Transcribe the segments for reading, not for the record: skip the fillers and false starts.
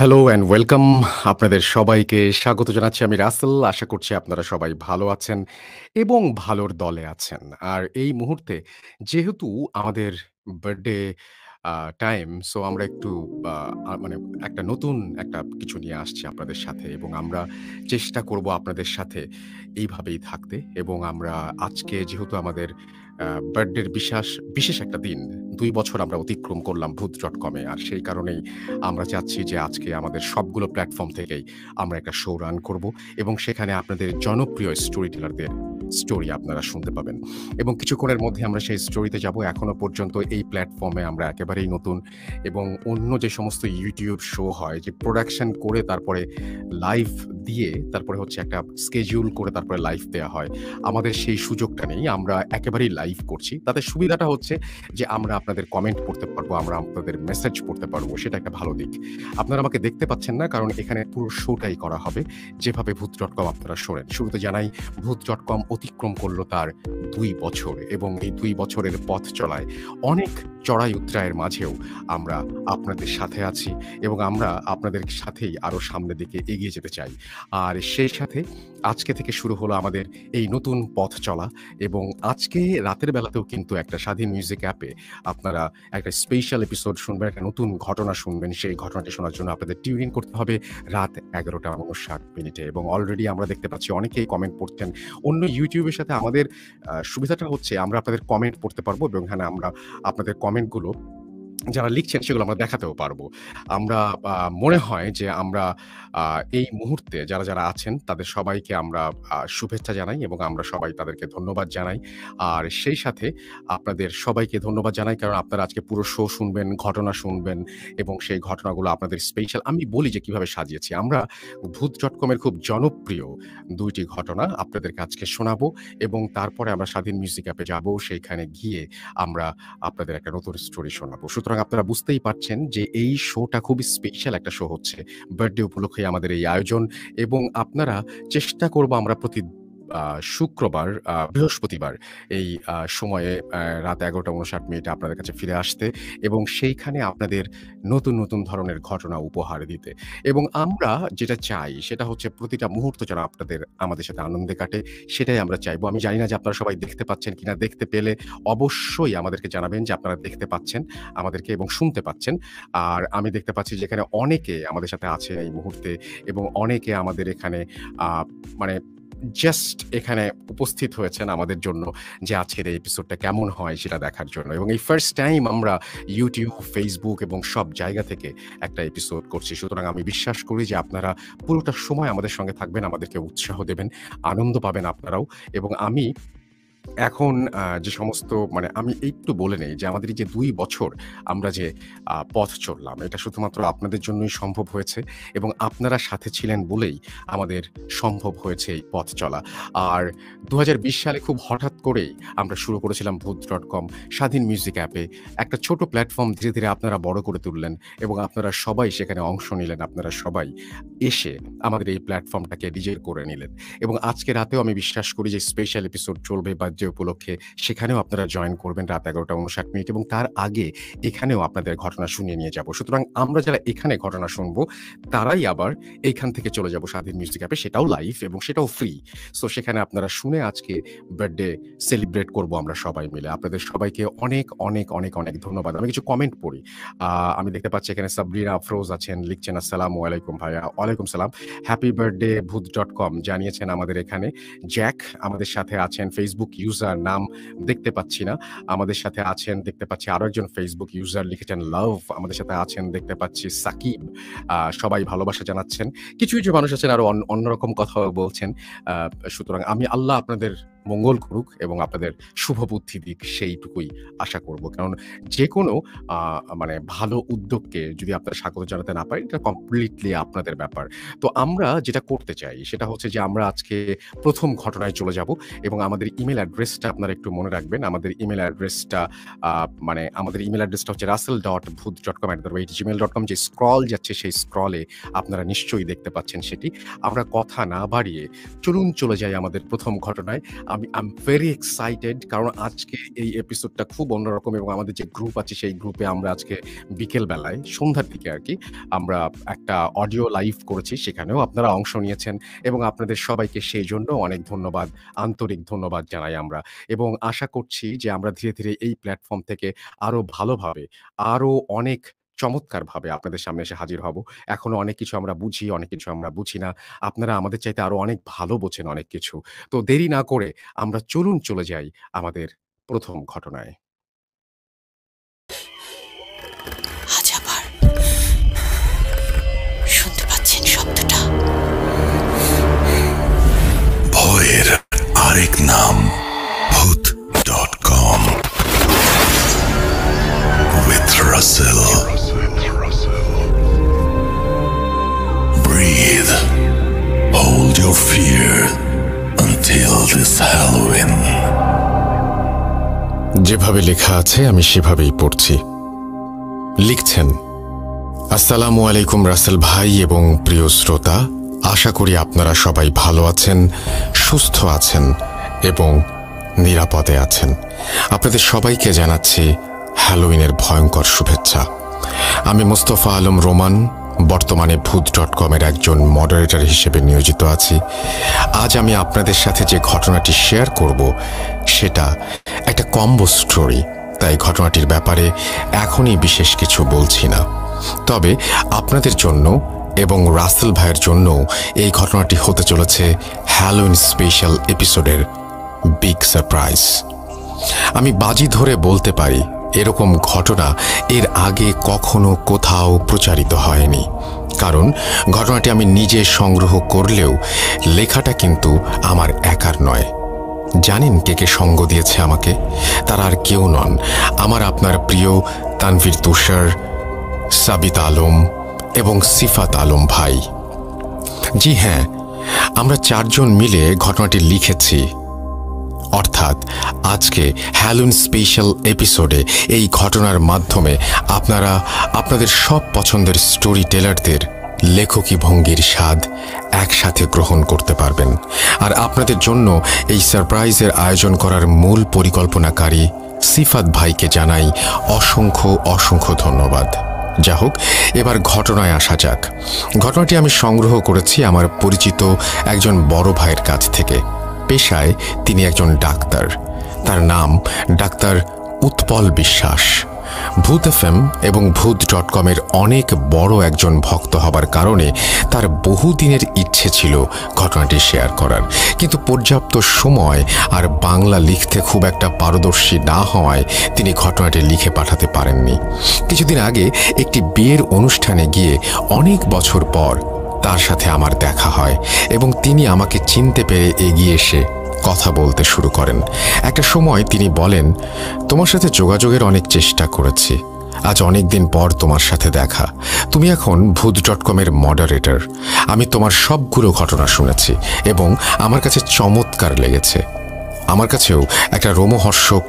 Hello and welcome. আপনাদের সবাইকে স্বাগত জানাচ্ছি আমি রাসেল। আশা করছি আপনারা সবাই ভালো আছেন এবং ভালোর দলে আছেন। আর এই মুহূর্তে যেহেতু আমাদের বার্থডে আ টাইম, সো আমরা একটু আ আ মানে একটা নতুন একটা কিছু নিয়ে আসছি আপনাদের সাথে এবং আমরা চেষ্টা করব আপনাদের সাথে এইভাবেই থাকতে এবং আমরা আজকে যেহেতু আমাদের বার্থডের বিশেষ একটা দিন, ২ বছর আমরা অতিক্রম করলাম ভূত.com এ। আর সেই কারণেই আমরা চাচ্ছি যে আজকে আমাদের সবগুলো প্ল্যাটফর্ম থেকেই আমরা একটা শো রান করব এবং সেখানে আপনাদের জনপ্রিয় স্টোরি টেলারদের স্টোরি আপনারা শুনতে পাবেন। এবং কিছুক্ষণের মধ্যে আমরা সেই স্টোরিতে যাব। এখনো পর্যন্ত এই প্ল্যাটফর্মে আমরা একেবারেই নতুন এবং অন্য যে সমস্ত YouTube শো হয় যে প্রোডাকশন করে তারপরে লাইভ দিয়ে তারপরে হচ্ছে একটা স্কেডিউল করে তারপরে লাইভ দেয়া হয়। আমাদের সেই সুযোগটা নেই। আমরা একেবারেই লাইভ করছি। তাতে সুবিধাটা হচ্ছে যে আমরা আপনাদের কমেন্ট পড়তে পারবো, আমরা আপনাদের মেসেজ পড়তে পারবো। সেটা একটা ভালো দিক। আপনারা আমাকে দেখতে পাচ্ছেন না কারণ এখানে পুরো শোটাই করা হবে যেভাবে ভূত.com আপনারা শোনেন। শুরুতে জানাই ভূত.com অতিক্রম করলো তার ২ বছর এবং এই ২ বছরের পথ চলায় অনেক চড়াই-উতরাইয়ের মাঝেও আমরা আপনাদের সাথে আছি এবং আমরা আপনাদের সাথেই আরো সামনের দিকে এগিয়ে যেতে চাই। আর সেই সাথে আজকে থেকে শুরু হলো আমাদের এই নতুন পথ চলা এবং আজকে রাতের বেলাতেও কিন্তু একটা স্বাধীন মিউজিক অ্যাপে আপনারা একটা স্পেশাল এপিসোড শুনবেন, একটা নতুন ঘটনা শুনবেন। সেই ঘটনাটি শোনার জন্য আপনাদের টিউন ইন করতে হবে রাত ১১:৫৯ এবং অলরেডি আমরা দেখতে পাচ্ছি অনেকেই কমেন্ট পড়ছেন। অন্য YouTube এর সাথে আমাদের সুবিধাটা হচ্ছে আমরা আপনাদের কমেন্ট পড়তে পারবো এবং এখানে আমরা আপনাদের কমেন্টগুলো যারা লিখছেন সেগুলো আমরা দেখাতেও পারবো। আমরা মনে হয় যে আমরা আ এই মুহূর্তে যারা আছেন তাদের সবাইকে আমরা শুভেচ্ছা জানাই এবং আমরা সবাই তাদেরকে ধন্যবাদ জানাই। আর সেই সাথে আপনাদের সবাইকে ধন্যবাদ জানাই কারণ আপনারা আজকে পুরো শো শুনবেন, ঘটনা শুনবেন এবং সেই ঘটনাগুলো আপনাদের স্পেশাল আমি বলি যে কিভাবে সাজিয়েছি। আমরা ভূত.com এর খুব জনপ্রিয় ২ টি ঘটনা আপনাদেরকে আজকে শোনাবো এবং তারপরে আমরা স্বাধীন মিউজিক অ্যাপে যাবো। সেইখানে গিয়ে আমরা আপনাদের একটা নতুন স্টোরি শোনাবো। সুতরাং আপনারা বুঝতেই পারছেন যে এই শোটা খুবই স্পেশাল একটা শো হচ্ছে। বার্থডে উপলক্ষে আমাদের এই আয়োজন এবং আপনারা চেষ্টা করব আমরা প্রতি শুক্রবার, বৃহস্পতিবার এই সময়ে রাত ১১:৫৯ আপনাদের কাছে ফিরে আসতে এবং সেইখানে আপনাদের নতুন ধরনের ঘটনা উপহার দিতে। এবং আমরা যেটা চাই সেটা হচ্ছে প্রতিটা মুহূর্ত যেন আমাদের সাথে আনন্দে কাটে সেটাই আমরা চাইবো। আমি জানি না যে আপনারা সবাই দেখতে পাচ্ছেন কিনা? দেখতে পেলে অবশ্যই আমাদেরকে জানাবেন যে আপনারা দেখতে পাচ্ছেন আমাদেরকে এবং শুনতে পাচ্ছেন। আর আমি দেখতে পাচ্ছি যে এখানে অনেকে আমাদের সাথে আছে এই মুহূর্তে এবং অনেকে আমাদের এখানে আ মানে জাস্ট এখানে উপস্থিত হয়েছেন আমাদের জন্য যে আজকের এই এপিসোডটা কেমন হয় সেটা দেখার জন্য। এবং এই ফার্স্ট টাইম আমরা YouTube, Facebook এবং সব জায়গা থেকে একটা এপিসোড করছি। সুতরাং আমি বিশ্বাস করি যে আপনারা পুরোটা সময় আমাদের সঙ্গে থাকবেন, আমাদেরকে উৎসাহ দেবেন, আনন্দ পাবেন আপনারাও। এবং আমি এখন যে সমস্ত আমি একটু বলে নেই যে আমাদের এই যে ২ বছর আমরা যে পথ চললাম, এটা শুধুমাত্র আপনাদের জন্যই সম্ভব হয়েছে এবং আপনারা সাথে ছিলেন বলেই আমাদের সম্ভব হয়েছে এই পথ চলা। আর ২০২০ সালে খুব হঠাৎ করেই আমরা শুরু করেছিলাম ভূত.com স্বাধীন মিউজিক অ্যাপে। একটা ছোট প্ল্যাটফর্ম ধীরে আপনারা বড় করে তুললেন এবং আপনারা সবাই সেখানে অংশ নিলেন। আপনারা সবাই এসে আমাদের এই প্ল্যাটফর্মটাকে নিজের করে নিলেন। এবং আজকে রাতেও আমি বিশ্বাস করি যে স্পেশাল এপিসোড চলবে বার্থডে উপলক্ষে। সেখানেও আপনারা জয়েন করবেন রাত ১১:৫৯ এবং তার আগে এখানেও আপনাদের ঘটনা শুনিয়ে নিয়ে যাব। সুতরাং আমরা যারা এখানে ঘটনা শুনবো, তারাই আবার এইখান থেকে চলে যাব স্বাধীন মিউজিক অ্যাপে। সেটাও লাইভ এবং সেটাও ফ্রি। সো সেখানে আপনারা শুনে আজকে বার্থডে সেলিব্রেট করব আমরা সবাই মিলে। আপনাদের সবাইকে অনেক ধন্যবাদ। আমি কিছু কমেন্ট পড়ি। আমি দেখতে পাচ্ছি এখানে সাবরিনা আফরোজ আছেন, লিখছেন আসসালামু আলাইকুম ভাইয়া। ওয়ালাইকুম সালাম। হ্যাপি বার্থডে ভূত.com জানিয়েছেন আমাদের এখানে। জ্যাক আমাদের সাথে আছেন। ফেসবুক ইউজার নাম দেখতে পাচ্ছি না। আমাদের সাথে আছেন দেখতে পাচ্ছি আরো একজন ফেসবুক ইউজার লিখেছেন লাভ। আমাদের সাথে আছেন দেখতে পাচ্ছি সাকিব। সবাই ভালোবাসা জানাচ্ছেন। কিছু মানুষ আছেন আরো অন্যরকম কথাও বলছেন। সুতরাং আল্লাহ আপনাদের মঙ্গল করুক এবং আপনাদের শুভ বুদ্ধি দিক সেইটুকুই আশা করব। কারণ যেকোনো ভালো উদ্যোগকে যদি আপনারা স্বাগত জানাতে না পারেন, এটা কমপ্লিটলি আপনাদের ব্যাপার। তো আমরা যেটা করতে চাই সেটা হচ্ছে যে আমরা আজকে ১ম ঘটনায় চলে যাব এবং আমাদের ইমেইল অ্যাড্রেসটা আপনারা একটু মনে রাখবেন। আমাদের ইমেইল অ্যাড্রেসটা হচ্ছে russell.booth.com@gmail.com যে স্ক্রল যাচ্ছে সেই স্ক্রলে আপনারা নিশ্চয়ই দেখতে পাচ্ছেন সেটি। আমরা কথা না বাড়িয়ে চলুন চলে যাই আমাদের ১ম ঘটনায়। আই এম ভেরি এক্সাইটেড কারণ আজকে এই এপিসোডটা খুব অন্যরকম এবং আমাদের যে গ্রুপ আছে সেই গ্রুপে আমরা আজকে বিকেল বেলায় সন্ধ্যার দিকে আরকি আমরা একটা অডিও লাইভ করেছি। সেখানেও আপনারা অংশ নিয়েছেন এবং আপনাদের সবাইকে সেইজন্য অনেক ধন্যবাদ, আন্তরিক ধন্যবাদ জানাই আমরা। এবং আশা করছি যে আমরা ধীরে, ধীরে এই প্ল্যাটফর্ম থেকে আরো ভালোভাবে, আরো অনেক চমৎকারভাবে আপনাদের সামনে এসে হাজির হব। এখনো অনেক কিছু আমরা বুঝি, অনেক কিছু আমরা বুঝি না। আপনারা আমাদের চাইতে আরো অনেক ভালো বোঝেন অনেক কিছু। তো দেরি না করে আমরা চলুন চলে যাই আমাদের ১ম ঘটনায়। আজ আবার শুনতে পাচ্ছেন শব্দটা? ভয়ের আরেক নাম ভূত.com with Russell. Breathe. Hold your fear until this Halloween. যেভাবে লেখা আছে আমি সেভাবেই পড়ছি। লিখছেন, আসসালামু আলাইকুম রাসেল ভাই এবং প্রিয় শ্রোতা, আশা করি আপনারা সবাই ভালো আছেন, সুস্থ আছেন এবং নিরাপদে আছেন। আপনাদের সবাইকে জানাচ্ছি হ্যালোউইনের শুভেচ্ছা। আমি মোস্তফা আলম রোমান, বর্তমানে ভূত.com এর একজন মডারেটর হিসেবে নিয়োজিত আছি। আজ আমি আপনাদের সাথে যে ঘটনাটি শেয়ার করব সেটা একটা কম্বো স্টোরি, তাই ঘটনাটির ব্যাপারে এখনই বিশেষ কিছু বলছি না। তবে আপনাদের জন্য এবং রাসেল ভাইয়ের জন্য এই ঘটনাটি হতে চলেছে হ্যালোউইন স্পেশাল এপিসোডের বিগ সারপ্রাইজ। আমি বাজি ধরে বলতে পারি এরকম ঘটনা এর আগে কখনো কোথাও প্রচারিত হয়নি, কারণ ঘটনাটি আমি নিজে সংগ্রহ করলেও লেখাটা কিন্তু আমার একার নয়। জানেন কে কে সঙ্গ দিয়েছে আমাকে? তারা আর কেউ নন, আমার আপনার প্রিয় তানভীর তুষার, সাবিত আলম এবং সিফাত আলম ভাই। জি হ্যাঁ, আমরা 4 জন মিলে ঘটনাটি লিখেছি। অর্থাৎ আজকে হ্যালোউইন স্পেশাল এপিসোডে এই ঘটনার মাধ্যমে আপনারা আপনাদের সব পছন্দের স্টোরি টেলারদের লেখকি ভঙ্গির স্বাদ একসাথে গ্রহণ করতে পারবেন। আর আপনাদের জন্য এই সারপ্রাইজের আয়োজন করার মূল পরিকল্পনাকারী সিফাত ভাইকে জানাই অসংখ্য অসংখ্য ধন্যবাদ। যা হোক, এবার ঘটনায় আসা যাক। ঘটনাটি আমি সংগ্রহ করেছি আমার পরিচিত একজন বড় ভাইয়ের কাছ থেকে। পেশায় তিনি একজন ডাক্তার, তার নাম ডাক্তার উৎপল বিশ্বাস। ভূত এফএম এবং ভূত.com এর অনেক বড় একজন ভক্ত হবার কারণে তার বহুদিনের ইচ্ছে ছিল ঘটনাটি শেয়ার করার, কিন্তু পর্যাপ্ত সময় আর বাংলা লিখতে খুব একটা পারদর্শী না হওয়ায় তিনি ঘটনাটি লিখে পাঠাতে পারেননি। কিছুদিন আগে একটি বিয়ের অনুষ্ঠানে গিয়ে অনেক বছর পর তার সাথে আমার দেখা হয় এবং তিনি আমাকে চিনতে পেরে এগিয়ে এসে কথা বলতে শুরু করেন। একটা সময় তিনি বলেন, তোমার সাথে যোগাযোগের অনেক চেষ্টা করেছি, আজ অনেক দিন পর তোমার সাথে দেখা। তুমি এখন ভূত.com এর মডারেটর। আমি তোমার সবগুলো ঘটনা শুনেছি এবং আমার কাছে চমৎকার লেগেছে। আমার কাছেও একটা রোমহর্ষক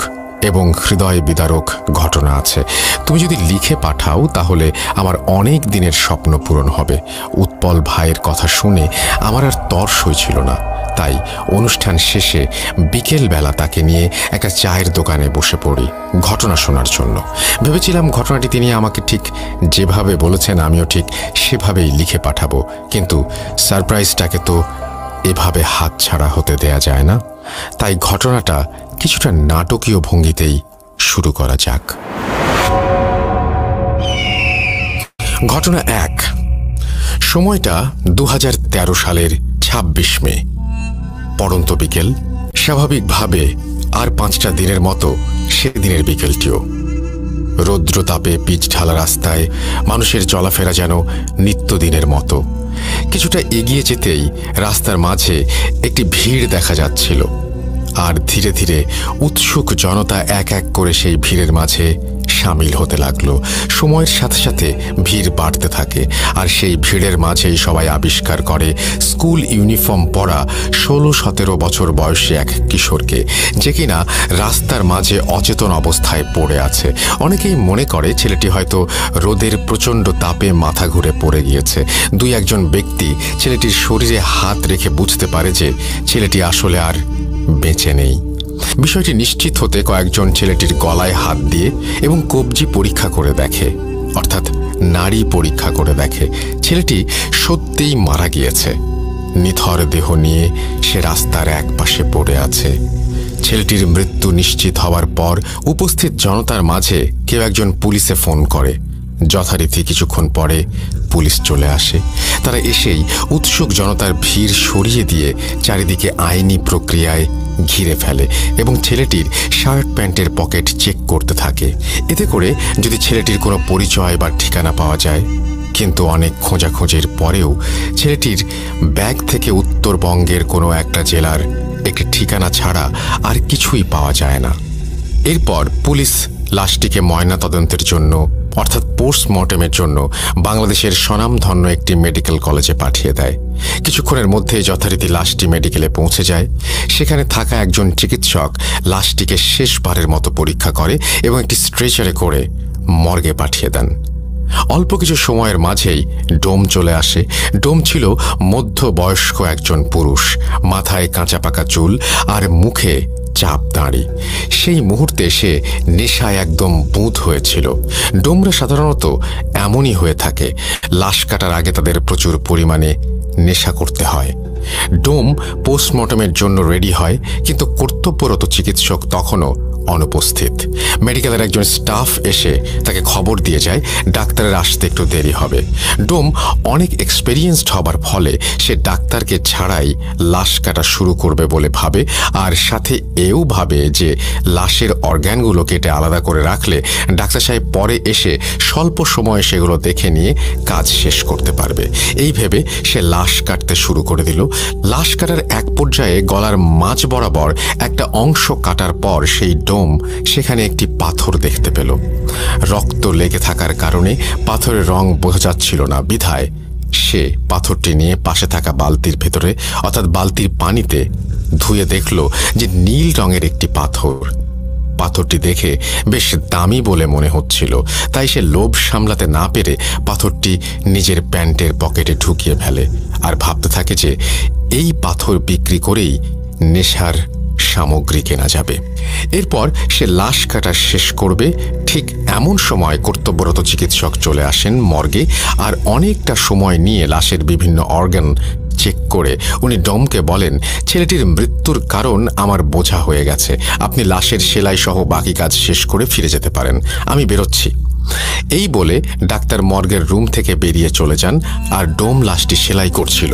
এবং হৃদয় বিদারক ঘটনা আছে। তুমি যদি লিখে পাঠাও তাহলে আমার অনেক দিনের স্বপ্ন পূরণ হবে। উৎপল ভাইয়ের কথা শুনে আমার আর তর সইছিল না, তাই অনুষ্ঠান শেষে বিকেলবেলা তাকে নিয়ে একটা চায়ের দোকানে বসে পড়ি ঘটনা শোনার জন্য। ভেবেছিলাম ঘটনাটি তিনি আমাকে ঠিক যেভাবে বলেছেন আমিও ঠিক সেভাবেই লিখে পাঠাবো, কিন্তু সারপ্রাইজটাকে তো এভাবে হাতছাড়া হতে দেয়া যায় না। তাই ঘটনাটা কিছুটা নাটকীয় ভঙ্গিতেই শুরু করা যাক। ঘটনা 1। সময়টা 2013 সালের 26 মে। পড়ন্ত বিকেল। স্বাভাবিকভাবে আর 5টা দিনের মতো সেদিনের বিকেলটিও। রৌদ্র তাপে পিচ ঢালা রাস্তায় মানুষের চলাফেরা যেন নিত্যদিনের মতো। কিছুটা এগিয়ে যেতেই রাস্তার মাঝে একটি ভিড় দেখা যাচ্ছিল, আর ধীরে ধীরে উৎসুক জনতা এক এক করে সেই ভিড়ের মাঝে সামিল হতে লাগলো। সময়ের সাথে সাথে ভিড় বাড়তে থাকে, আর সেই ভিড়ের মাঝেই সবাই আবিষ্কার করে স্কুল ইউনিফর্ম পরা 16-17 বছর বয়সী এক কিশোরকে, যে কিনা রাস্তার মাঝে অচেতন অবস্থায় পড়ে আছে। অনেকেই মনে করে ছেলেটি হয়তো রোদের প্রচণ্ড তাপে মাথা ঘুরে পড়ে গিয়েছে। দুই একজন ব্যক্তি ছেলেটির শরীরে হাত রেখে বুঝতে পারে যে ছেলেটি আসলে আর বেঁচে নেই। বিষয়টি নিশ্চিত হতে কয়েকজন ছেলেটির গলায় হাত দিয়ে এবং কবজি পরীক্ষা করে দেখে, অর্থাৎ নাড়ি পরীক্ষা করে দেখে ছেলেটি সত্যিই মারা গিয়েছে। নিথর দেহ নিয়ে সে রাস্তার এক পাশে পড়ে আছে। ছেলেটির মৃত্যু নিশ্চিত হওয়ার পর উপস্থিত জনতার মাঝে কেউ একজন পুলিশে ফোন করে। যথারীতি কিছুক্ষণ পরে পুলিশ চলে আসে। তারা এসেই উৎসুক জনতার ভিড় সরিয়ে দিয়ে চারিদিকে আইনি প্রক্রিয়ায় ঘিরে ফেলে এবং ছেলেটির শার্ট প্যান্টের পকেট চেক করতে থাকে, এতে করে যদি ছেলেটির কোনো পরিচয় বা ঠিকানা পাওয়া যায়। কিন্তু অনেক খোঁজাখুঁজির পরেও ছেলেটির ব্যাগ থেকে উত্তরবঙ্গের কোনো একটা জেলার একটি ঠিকানা ছাড়া আর কিছুই পাওয়া যায় না। এরপর পুলিশ লাশটিকে ময়নাতদন্তের জন্য, অর্থাৎ পোস্টমর্টেমের জন্য বাংলাদেশের স্বনামধন্য একটি মেডিকেল কলেজে পাঠিয়ে দেয়। কিছুক্ষণের মধ্যে যথারীতি লাশটি মেডিকেলে পৌঁছে যায়। সেখানে থাকা একজন চিকিৎসক লাশটিকে শেষবারের মতো পরীক্ষা করে এবং একটি স্ট্রেচারে করে মর্গে পাঠিয়ে দেন। অল্প কিছু সময়ের মাঝেই ডোম চলে আসে। ডোম ছিল মধ্যবয়স্ক একজন পুরুষ, মাথায় কাঁচা পাকা চুল আর মুখে চাপ দাঁড়ি। সেই মুহূর্তে সে নেশায় একদম বুঁদ হয়েছিল। ডোমরা সাধারণত এমনই হয়ে থাকে, লাশ কাটার আগে তাদের প্রচুর পরিমাণে নেশা করতে হয়। ডোম পোস্টমর্টমের জন্য রেডি হয়, কিন্তু কর্তব্যরত চিকিৎসক তখনও অনুপস্থিত। মেডিকেলের একজন স্টাফ এসে তাকে খবর দিয়ে যায় ডাক্তারের আসতে একটু দেরি হবে। ডোম অনেক এক্সপেরিয়েন্সড হবার ফলে সে ডাক্তারকে ছাড়াই লাশ কাটা শুরু করবে বলে ভাবে, আর সাথে এও ভাবে যে লাশের অর্গ্যানগুলো কেটে আলাদা করে রাখলে ডাক্তার সাহেব পরে এসে স্বল্প সময়ে সেগুলো দেখে নিয়ে কাজ শেষ করতে পারবে। এই ভেবে সে লাশ কাটতে শুরু করে দিল। লাশ কাটার এক পর্যায়ে গলার মাঝ বরাবর একটা অংশ কাটার পর সেই ডোম সেখানে একটি পাথর দেখতে পেল। রক্ত লেগে থাকার কারণে পাথরের রং বোঝা যাচ্ছিল না, বিধায় সে পাথরটি নিয়ে পাশে থাকা বালতির ভেতরে, অর্থাৎ বালতির পানিতে ধুয়ে দেখল যে নীল রঙের একটি পাথর। পাথরটি দেখে বেশ দামি বলে মনে হচ্ছিল, তাই সে লোভ সামলাতে না পেরে পাথরটি নিজের প্যান্টের পকেটে ঢুকিয়ে ফেলে আর ভাবতে থাকে যে এই পাথর বিক্রি করেই নেশার সামগ্রী কেনা যাবে। এরপর সে লাশ কাটা শেষ করবে। ঠিক এমন সময় কর্তব্যরত চিকিৎসক চলে আসেন মর্গে, আর অনেকটা সময় নিয়ে লাশের বিভিন্ন অর্গান চেক করে উনি ডোমকে বলেন, ছেলেটির মৃত্যুর কারণ আমার বোঝা হয়ে গেছে, আপনি লাশের সেলাই সহ বাকি কাজ শেষ করে ফিরে যেতে পারেন, আমি বেরোচ্ছি। এই বলে ডাক্তার মর্গের রুম থেকে বেরিয়ে চলে যান, আর ডোম লাশটি সেলাই করছিল।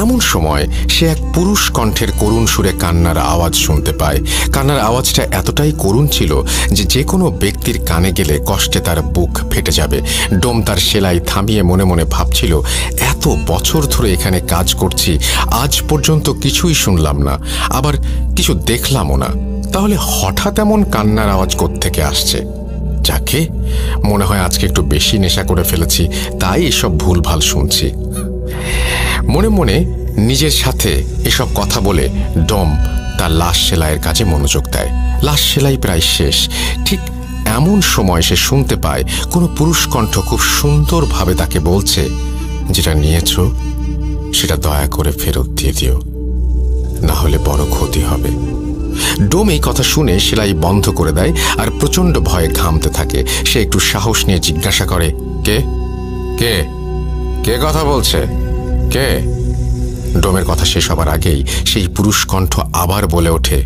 এমন সময় সে এক পুরুষ কণ্ঠের করুণ সুরে কান্নার আওয়াজ শুনতে পায়। কান্নার আওয়াজটা এতটাই করুণ ছিল যে যে কোনো ব্যক্তির কানে গেলে কষ্টে তার বুক ফেটে যাবে। ডোম তার সেলাই থামিয়ে মনে মনে ভাবছিল, এত বছর ধরে এখানে কাজ করছি, আজ পর্যন্ত কিছুই শুনলাম না, আবার কিছু দেখলামও না, তাহলে হঠাৎ এমন কান্নার আওয়াজ কোত্থেকে আসছে? যাকে মনে হয় আজকে একটু বেশি নেশা করে ফেলেছি, তাই এসব ভুলভাল শুনছি। মনে মনে নিজের সাথে এসব কথা বলে ডোম তার লাশ সেলাইয়ের কাজে মনোযোগ দেয়। লাশ সেলাই প্রায় শেষ। ঠিক এমন সময় সে শুনতে পায় কোনো পুরুষ কণ্ঠ খুব সুন্দরভাবে তাকে বলছে, যেটা নিয়েছ সেটা দয়া করে ফেরত দিয়ে দিও, না হলে বড় ক্ষতি হবে। ডোম এই কথা শুনে সেলাই বন্ধ করে দেয় আর প্রচণ্ড ভয়ে ঘামতে থাকে। সে একটু সাহস নিয়ে জিজ্ঞাসা করে, কে কে কে কথা বলছে, কে? ডোমের কথা শেষ হবার আগেই সেই পুরুষ কণ্ঠ আবার বলে ওঠে,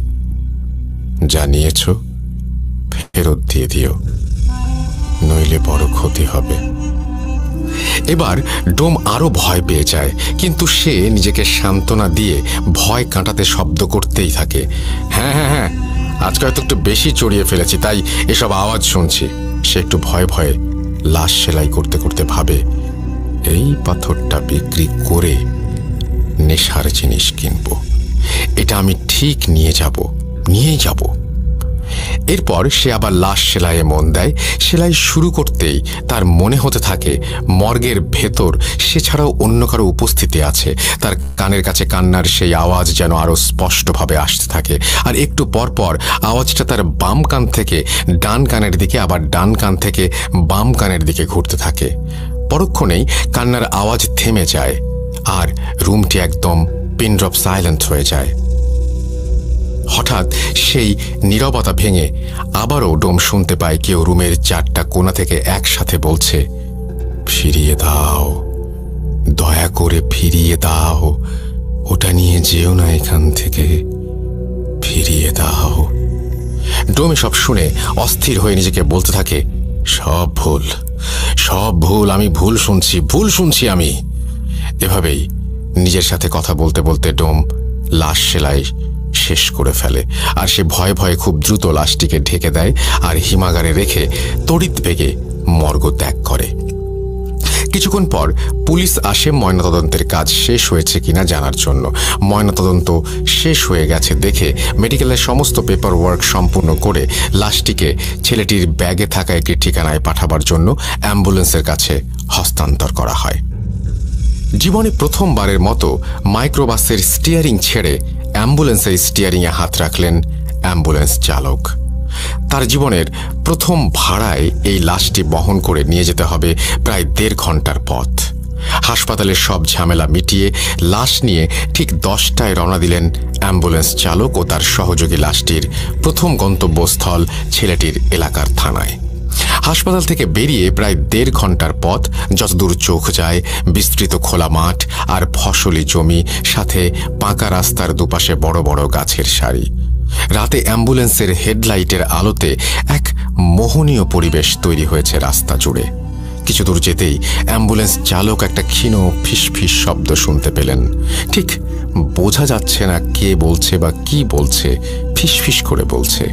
যা নিয়েছ ফেরত দিয়ে দিও, নইলে বড় ক্ষতি হবে। এবার ডোম আরো ভয় পেয়ে যায়, কিন্তু সে নিজেকে সান্ত্বনা দিয়ে ভয় কাটাতে শব্দ করতেই থাকে, হ্যাঁ হ্যাঁ হ্যাঁ, আজকে হয়তো একটু বেশি চড়িয়ে ফেলেছি, তাই এসব আওয়াজ শুনছি। সে একটু ভয়ে ভয়ে লাশ সেলাই করতে করতে ভাবে, এই পাথরটা বিক্রি করে নেশার জিনিস কিনবো, এটা আমি ঠিক নিয়েই যাব। এরপর সে আবার লাশ সেলাইয়ে মন দেয়। সেলাই শুরু করতেই তার মনে হতে থাকে মর্গের ভেতর সে ছাড়াও অন্য কারো উপস্থিতি আছে। তার কানের কাছে কান্নার সেই আওয়াজ যেন আরও স্পষ্টভাবে আসতে থাকে, আর একটু পর পর আওয়াজটা তার বাম কান থেকে ডান কানের দিকে, আবার ডান কান থেকে বাম কানের দিকে ঘুরতে থাকে। পরক্ষণেই কান্নার আওয়াজ থেমে যায় আর রুমটি একদম পিনড্রপ সাইলেন্ট হয়ে যায়। হঠাৎ সেই নীরবতা ভেঙে আবারও ডোম শুনতে পায় কেউ রুমের 4টা কোণা থেকে একসাথে বলছে, ফিরিয়ে দাও, দয়া করে ফিরিয়ে দাও, ওটা নিয়ে যেও না এখান থেকে, ফিরিয়ে দাও। ডোম সব শুনে অস্থির হয়ে নিজেকে বলতে থাকে, সব ভুল, সব ভুল, আমি ভুল শুনছি আমি। এভাবেই নিজের সাথে কথা বলতে বলতে ডোম লাশ সেলাই শেষ করে ফেলে, আর সে ভয়ে ভয়ে খুব দ্রুত লাশটিকে ঢেকে দেয় আর হিমাগারে রেখে তড়িৎ বেগে মর্গ ত্যাগ করে। কিছুক্ষণ পর পুলিশ আসে ময়নাতদন্তের কাজ শেষ হয়েছে কিনা জানার জন্য। ময়নাতদন্ত শেষ হয়ে গেছে দেখে মেডিকেলের সমস্ত পেপার ওয়ার্ক সম্পূর্ণ করে লাশটিকে ছেলেটির ব্যাগে থাকা একটি ঠিকানায় পাঠাবার জন্য অ্যাম্বুলেন্সের কাছে হস্তান্তর করা হয়। জীবনে প্রথমবারের মতো মাইক্রোবাসের স্টিয়ারিং ছেড়ে অ্যাম্বুলেন্সের স্টিয়ারিংয়ে হাত রাখলেন অ্যাম্বুলেন্স চালক। তার জীবনের প্রথম ভাড়ায় এই লাশটি বহন করে নিয়ে যেতে হবে প্রায় 1.5 ঘন্টার পথ। হাসপাতালের সব ঝামেলা মিটিয়ে লাশ নিয়ে ঠিক 10টায় রওনা দিলেন অ্যাম্বুলেন্স চালক ও তার সহযোগী লাশটির প্রথম গন্তব্যস্থল ছেলেটির এলাকার থানায়। হাসপাতাল থেকে বেরিয়ে প্রায় 1.5 ঘন্টার পথ। যতদূর চোখ যায় বিস্তৃত খোলা মাঠ আর ফসলি জমি, সাথে পাকা রাস্তার দুপাশে বড় বড় গাছের সারি। রাতে অ্যাম্বুলেন্সের হেডলাইটের আলোতে এক মোহনীয় পরিবেশ তৈরি হয়েছে রাস্তা জুড়ে। কিছু দূর যেতেই অ্যাম্বুলেন্স চালক একটা ক্ষীণ ফিসফিস শব্দ শুনতে পেলেন। ঠিক বোঝা যাচ্ছে না কে বলছে বা কি বলছে, ফিসফিস করে বলছে।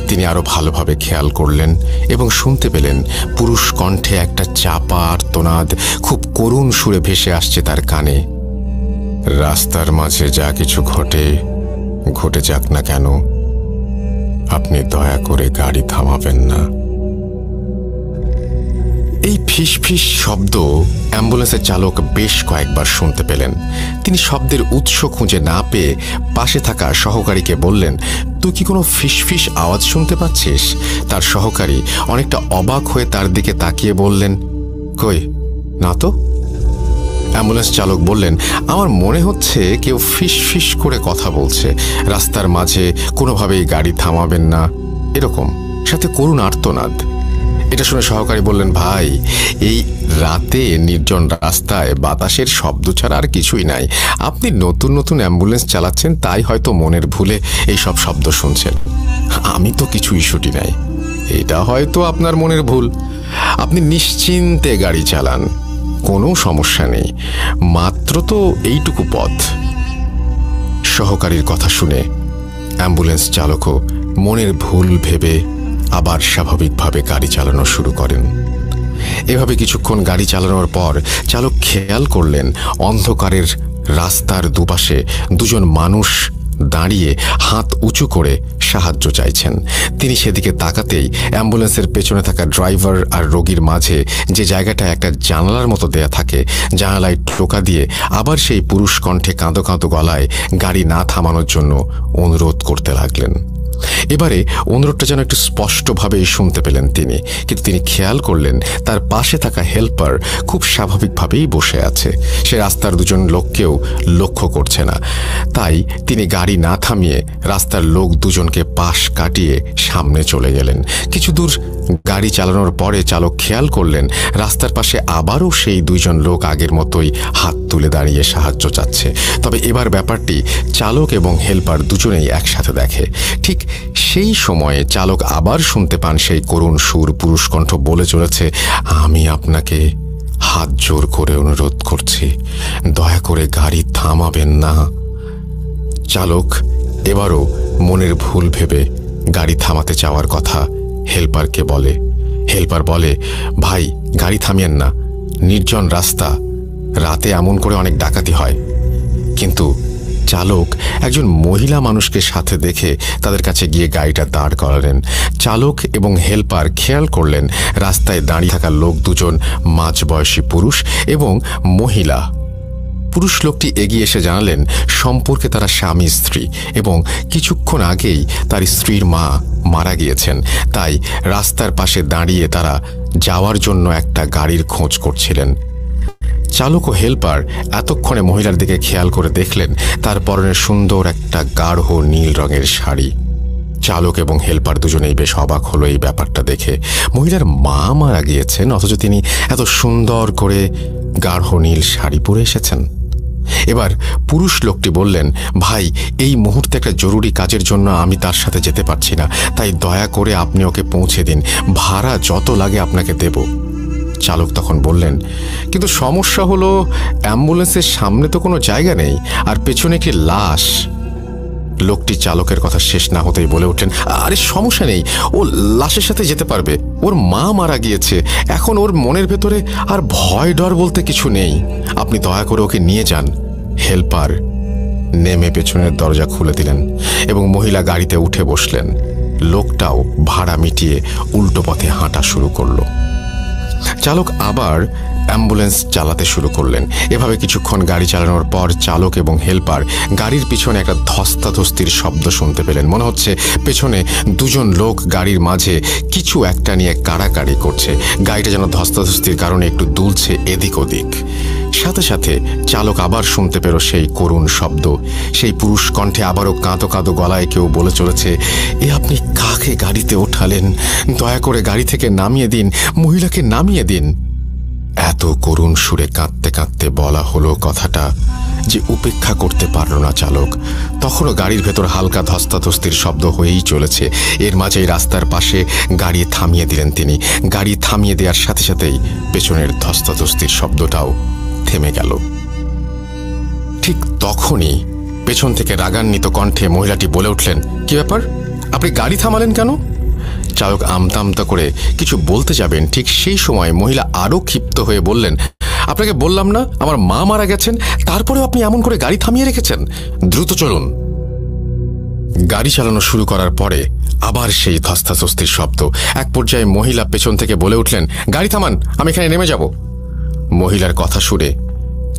তিনি আরো ভালোভাবে খেয়াল করলেন এবং শুনতে পেলেন পুরুষ কণ্ঠে একটা চাপা আর্তনাদ খুব করুণ সুরে ভেসে আসছে তার কানে। রাস্তার মাঝে যা কিছু ঘটে যাক না কেন, আপনি দয়া করে গাড়ি থামাবেন না। এই ফিসফিস শব্দ অ্যাম্বুলেন্সের চালক বেশ কয়েকবার শুনতে পেলেন। তিনি শব্দের উৎস খুঁজে না পেয়ে পাশে থাকা সহকারীকে বললেন, তুই কি কোনো ফিসফিস আওয়াজ শুনতে পাচ্ছিস? তার সহকারী অনেকটা অবাক হয়ে তার দিকে তাকিয়ে বললেন, কই না তো। অ্যাম্বুলেন্স চালক বললেন, আমার মনে হচ্ছে কেউ ফিসফিস করে কথা বলছে, রাস্তার মাঝে কোনোভাবেই গাড়ি থামাবেন না, এরকম, সাথে করুণ আর্তনাদ। এটা শুনে সহকারী বললেন, ভাই, এই রাতে নির্জন রাস্তায় বাতাসের শব্দ ছাড়া আর কিছুই নাই। আপনি নতুন নতুন অ্যাম্বুলেন্স চালাচ্ছেন, তাই হয়তো মনের ভুলে এই সব শব্দ শুনছেন। আমি তো কিছু ইস্যুটি নাই, এটা হয়তো আপনার মনের ভুল। আপনি নিশ্চিন্তে গাড়ি চালান, কোনো সমস্যা নেই, মাত্র তো এইটুকু পথ। সহকারীর কথা শুনে অ্যাম্বুলেন্স চালকও মনের ভুল ভেবে আবার স্বাভাবিকভাবে গাড়ি চালানো শুরু করেন। এভাবে কিছুক্ষণ গাড়ি চালানোর পর চালক খেয়াল করলেন অন্ধকারের রাস্তার দুপাশে দুজন মানুষ দাঁড়িয়ে হাত উঁচু করে সাহায্য চাইছেন। তিনি সেদিকে তাকাতেই অ্যাম্বুলেন্সের পেছনে থাকা ড্রাইভার আর রোগীর মাঝে যে জায়গাটায় একটা জানালার মতো দেয়া থাকে, জানালায় টোকা দিয়ে আবার সেই পুরুষ কণ্ঠে কাঁদো কাঁদো গলায় গাড়ি না থামানোর জন্য অনুরোধ করতে লাগলেন। এবারে অনুরোধটা যেন একটু স্পষ্টভাবেই শুনতে পেলেন তিনি, কিন্তু তিনি খেয়াল করলেন তার পাশে থাকা হেল্পার খুব স্বাভাবিকভাবেই বসে আছে। সে রাস্তার দুজন লোককেও লক্ষ্য করছে না। তাই তিনি গাড়ি না থামিয়ে রাস্তার লোক দুজনকে পাশ কাটিয়ে সামনে চলে গেলেন। কিছু দূর গাড়ি চালানোর পরে চালক খেয়াল করলেন রাস্তার পাশে আবারও সেই দুইজন লোক আগের মতোই হাত তুলে দাঁড়িয়ে সাহায্য চাচ্ছে। তবে এবার ব্যাপারটি চালক এবং হেল্পার দুজনেই একসাথে দেখে। ঠিক সেই সময়ে চালক আবার শুনতে পান সেই করুণ সুর, পুরুষ কণ্ঠ বলে চলেছে, আমি আপনাকে হাত জোর করে অনুরোধ করছি, দয়া করে গাড়ি থামাবেন না। চালক এবারও মনের ভুল ভেবে গাড়ি থামাতে চাওয়ার কথা হেল্পারকে বলে। হেল্পার বলে, ভাই, গাড়ি থামিয়েন না, নির্জন রাস্তা, রাতে এমন করে অনেক ডাকাতি হয়। কিন্তু চালক একজন মহিলা মানুষকে সাথে দেখে তাদের কাছে গিয়ে গাড়িটা দাঁড় করালেন। চালক এবং হেল্পার খেয়াল করলেন রাস্তায় দাঁড়িয়ে থাকা লোক দুজন মাঝবয়সী পুরুষ এবং মহিলা। পুরুষ লোকটি এগিয়ে এসে জানালেন সম্পর্কে তারা স্বামী স্ত্রী এবং কিছুক্ষণ আগেই তার স্ত্রীর মা মারা গিয়েছেন, তাই রাস্তার পাশে দাঁড়িয়ে তারা যাওয়ার জন্য একটা গাড়ির খোঁজ করছিলেন। চালক ও হেল্পার এতক্ষণে মহিলার দিকে খেয়াল করে দেখলেন তার পরনে সুন্দর একটা গাঢ় নীল রঙের শাড়ি। চালক এবং হেল্পার দুজনেই বেশ অবাক হলো এই ব্যাপারটা দেখে। মহিলার মা মারা গিয়েছেন, অথচ তিনি এত সুন্দর করে গাঢ় নীল শাড়ি পরে এসেছেন। এবার পুরুষ লোকটি বললেন, ভাই, এই মুহূর্তে একটা জরুরি কাজের জন্য আমি তার সাথে যেতে পারছি না, তাই দয়া করে আপনি ওকে পৌঁছে দিন, ভাড়া যত লাগে আপনাকে দেব। চালক তখন বললেন, কিন্তু সমস্যা হলো অ্যাম্বুলেন্সের সামনে তো কোনো জায়গা নেই, আর পেছনে একটি লাশ। লোকটি চালকের কথা শেষ না হতেই বলে উঠলেন, আরে সমস্যা নেই, ও লাশের সাথে যেতে পারবে, ওর মা মারা গিয়েছে, এখন ওর মনের ভেতরে আর ভয় ডর বলতে কিছু নেই, আপনি দয়া করে ওকে নিয়ে যান। হেল্পার নেমে পেছনের দরজা খুলে দিলেন এবং মহিলা গাড়িতে উঠে বসলেন। লোকটাও ভাড়া মিটিয়ে উল্টো পথে হাঁটা শুরু করলো। চালক আবার অ্যাম্বুলেন্স চালাতে শুরু করলেন। এভাবে কিছুক্ষণ গাড়ি চালানোর পর চালক এবং হেল্পার গাড়ির পিছনে একটা ধস্তাধস্তির শব্দ শুনতে পেলেন। মনে হচ্ছে পেছনে দুজন লোক গাড়ির মাঝে কিছু একটা নিয়ে কাড়াকাড়ি করছে। গাড়িটা যেন ধস্তাধস্তির কারণে একটু দুলছে এদিক ওদিক। সাথে সাথে চালক আবার শুনতে পেল সেই করুণ শব্দ। সেই পুরুষ কণ্ঠে আবারও কাঁদো কাঁদো গলায় কেউ বলে চলেছে, এ আপনি কাকে গাড়িতে ওঠালেন? দয়া করে গাড়ি থেকে নামিয়ে দিন, মহিলাকে নামিয়ে দিন। এত করুণ সুরে কাঁদতে কাঁদতে বলা হলো কথাটা যে উপেক্ষা করতে পারল না চালক। তখনও গাড়ির ভেতর হালকা ধস্তাধস্তির শব্দ হয়েই চলেছে। এর মাঝেই রাস্তার পাশে গাড়ি থামিয়ে দিলেন তিনি। গাড়ি থামিয়ে দেওয়ার সাথে সাথেই পেছনের ধস্তাধস্তির শব্দটাও থেমে গেল। ঠিক তখনই পেছন থেকে রাগান্বিত কণ্ঠে মহিলাটি বলে উঠলেন, কি ব্যাপার, আপনি গাড়ি থামালেন কেন? চালক আমতা আমতা করে কিছু বলতে যাবেন, ঠিক সেই সময় মহিলা আরও ক্ষিপ্ত হয়ে বললেন, আপনাকে বললাম না আমার মা মারা গেছেন, তারপরেও আপনি এমন করে গাড়ি থামিয়ে রেখেছেন, দ্রুত চলুন। গাড়ি চালানো শুরু করার পরে আবার সেই ধস্তাধস্তির শব্দ। এক পর্যায়ে মহিলা পেছন থেকে বলে উঠলেন, গাড়ি থামান, আমি এখানে নেমে যাব। মহিলার কথা শুনে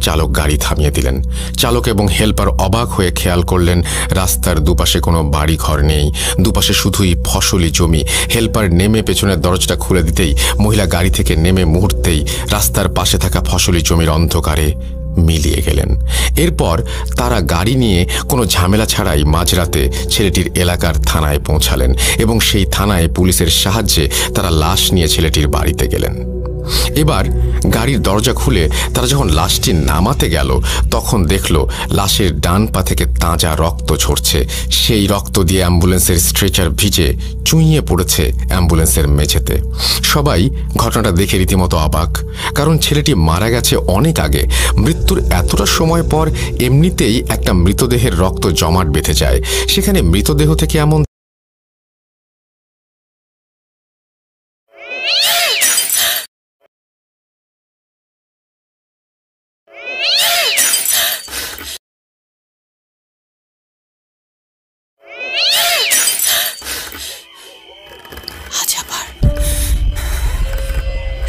চালক গাড়ি থামিয়ে দিলেন। চালক এবং হেল্পার অবাক হয়ে খেয়াল করলেন রাস্তার দুপাশে কোনো বাড়ি ঘর নেই, দুপাশে শুধুই ফসলি জমি। হেল্পার নেমে পেছনের দরজাটা খুলে দিতেই মহিলা গাড়ি থেকে নেমে মুহূর্তেই রাস্তার পাশে থাকা ফসলি জমির অন্ধকারে মিলিয়ে গেলেন। এরপর তারা গাড়ি নিয়ে কোনো ঝামেলা ছাড়াই মাঝরাতে ছেলেটির এলাকার থানায় পৌঁছালেন এবং সেই থানায় পুলিশের সাহায্যে তারা লাশ নিয়ে ছেলেটির বাড়িতে গেলেন। এবার গাড়ির দরজা খুলে তারা যখন লাশটি নামাতে গেল তখন দেখল লাশের ডান পা থেকে তাজা রক্ত ঝরছে। সেই রক্ত দিয়ে অ্যাম্বুলেন্সের স্ট্রেচার ভিজে চুইয়ে পড়েছে অ্যাম্বুলেন্সের মেঝেতে। সবাই ঘটনাটা দেখে রীতিমতো অবাক, কারণ ছেলেটি মারা গেছে অনেক আগে। মৃত্যুর এতটা সময় পর এমনিতেই একটা মৃতদেহের রক্ত জমাট বেঁধে যায়, সেখানে মৃতদেহ থেকে এমন হাজাবার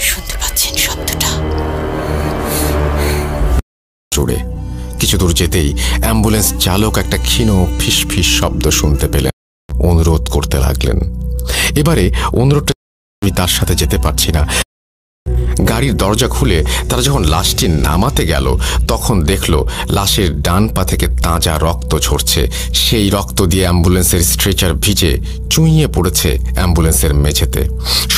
শুনতে পাচ্ছেন শব্দটা? জোরে কিছু দূর যেতেই অ্যাম্বুলেন্স চালক একটা ক্ষীণ ফিস ফিস শব্দ শুনতে পেলেন। অনুরোধ করতে লাগলেন, এবারে অনুরোধটা, আমি তার সাথে যেতে পারছি না। গাড়ির দরজা খুলে তারা যখন লাশটি নামাতে গেল তখন দেখল লাশের ডান পা থেকে তাজা রক্ত ঝরছে। সেই রক্ত দিয়ে অ্যাম্বুলেন্সের স্ট্রেচার ভিজে চুইয়ে পড়েছে অ্যাম্বুলেন্সের মেঝেতে।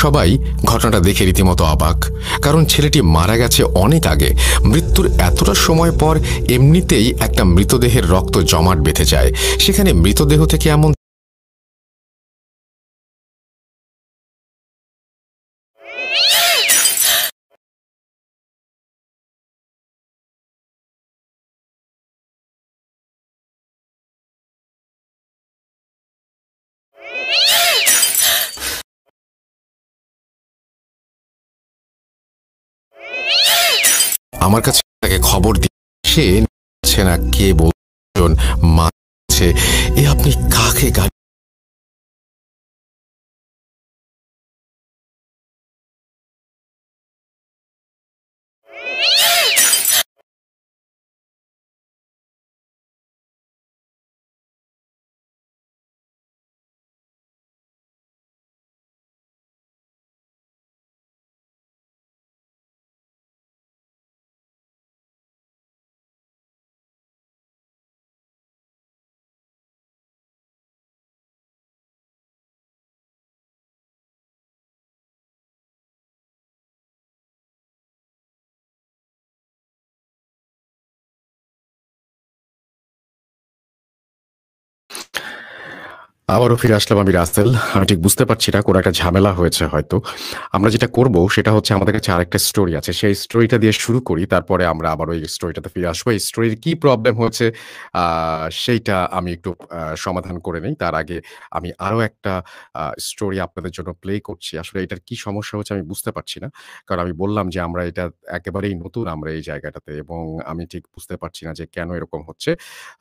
সবাই ঘটনাটা দেখে রীতিমতো অবাক, কারণ ছেলেটি মারা গেছে অনেক আগে। মৃত্যুর এতটা সময় পর এমনিতেই একটা মৃতদেহের রক্ত জমাট বেঁধে যায়, সেখানে মৃতদেহ থেকে এমন আমার কাছে তাকে খবর দিচ্ছে না কে বলছে একজন মাছে, এ আপনি কাকে গালি? আবারও ফিরে আসলাম আমি রাসেল। আমি ঠিক বুঝতে পারছি না, কোনো একটা ঝামেলা হয়েছে হয়তো। আমরা যেটা করব সেটা হচ্ছে, আমাদের কাছে আরেকটা স্টোরি আছে। সেই স্টোরিটা দিয়ে শুরু করি, তারপরে আমরা আবার ওই স্টোরিটাতে ফিরে আসবো। এই স্টোরির কি প্রবলেম হয়েছে আ সেইটা আমি একটু সমাধান করে নেই। তার আগে আমি আরো একটা স্টোরি আপনাদের জন্য প্লে করছি। আসলে এটার কি সমস্যা হচ্ছে আমি বুঝতে পারছি না। কারণ আমি বললাম যে আমরা এটা একেবারেই নতুন আমরা এই জায়গাটাতে, এবং আমি ঠিক বুঝতে পারছি না যে কেন এরকম হচ্ছে।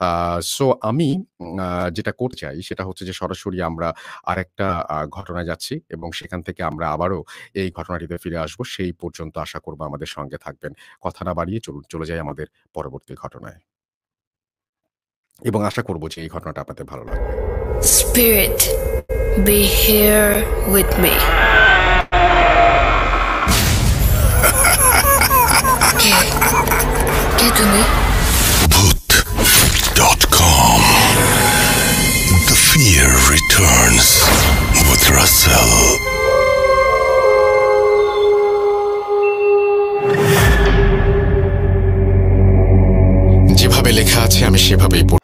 আ সো আমি যেটা করতে চাই সেটা হচ্ছে যে সরাসরি আমরা আরেকটা ঘটনায় যাচ্ছি, এবং সেখান থেকে আমরা আবারও এই ঘটনাটিতে ফিরে আসবো। সেই পর্যন্ত আশা করব আমাদের সঙ্গে থাকবেন। কথা না বাড়িয়ে চলুন চলে যাই আমাদের পরবর্তী ঘটনায়। এবং আশা করব যে এই ঘটনাটা আপনাদের ভালো লাগবে। Spirit, be here with me. কে তুমি? Bhoot.com. The fear returns with Russell. যেভাবে লেখা আছে আমি সেভাবেই পড়ব।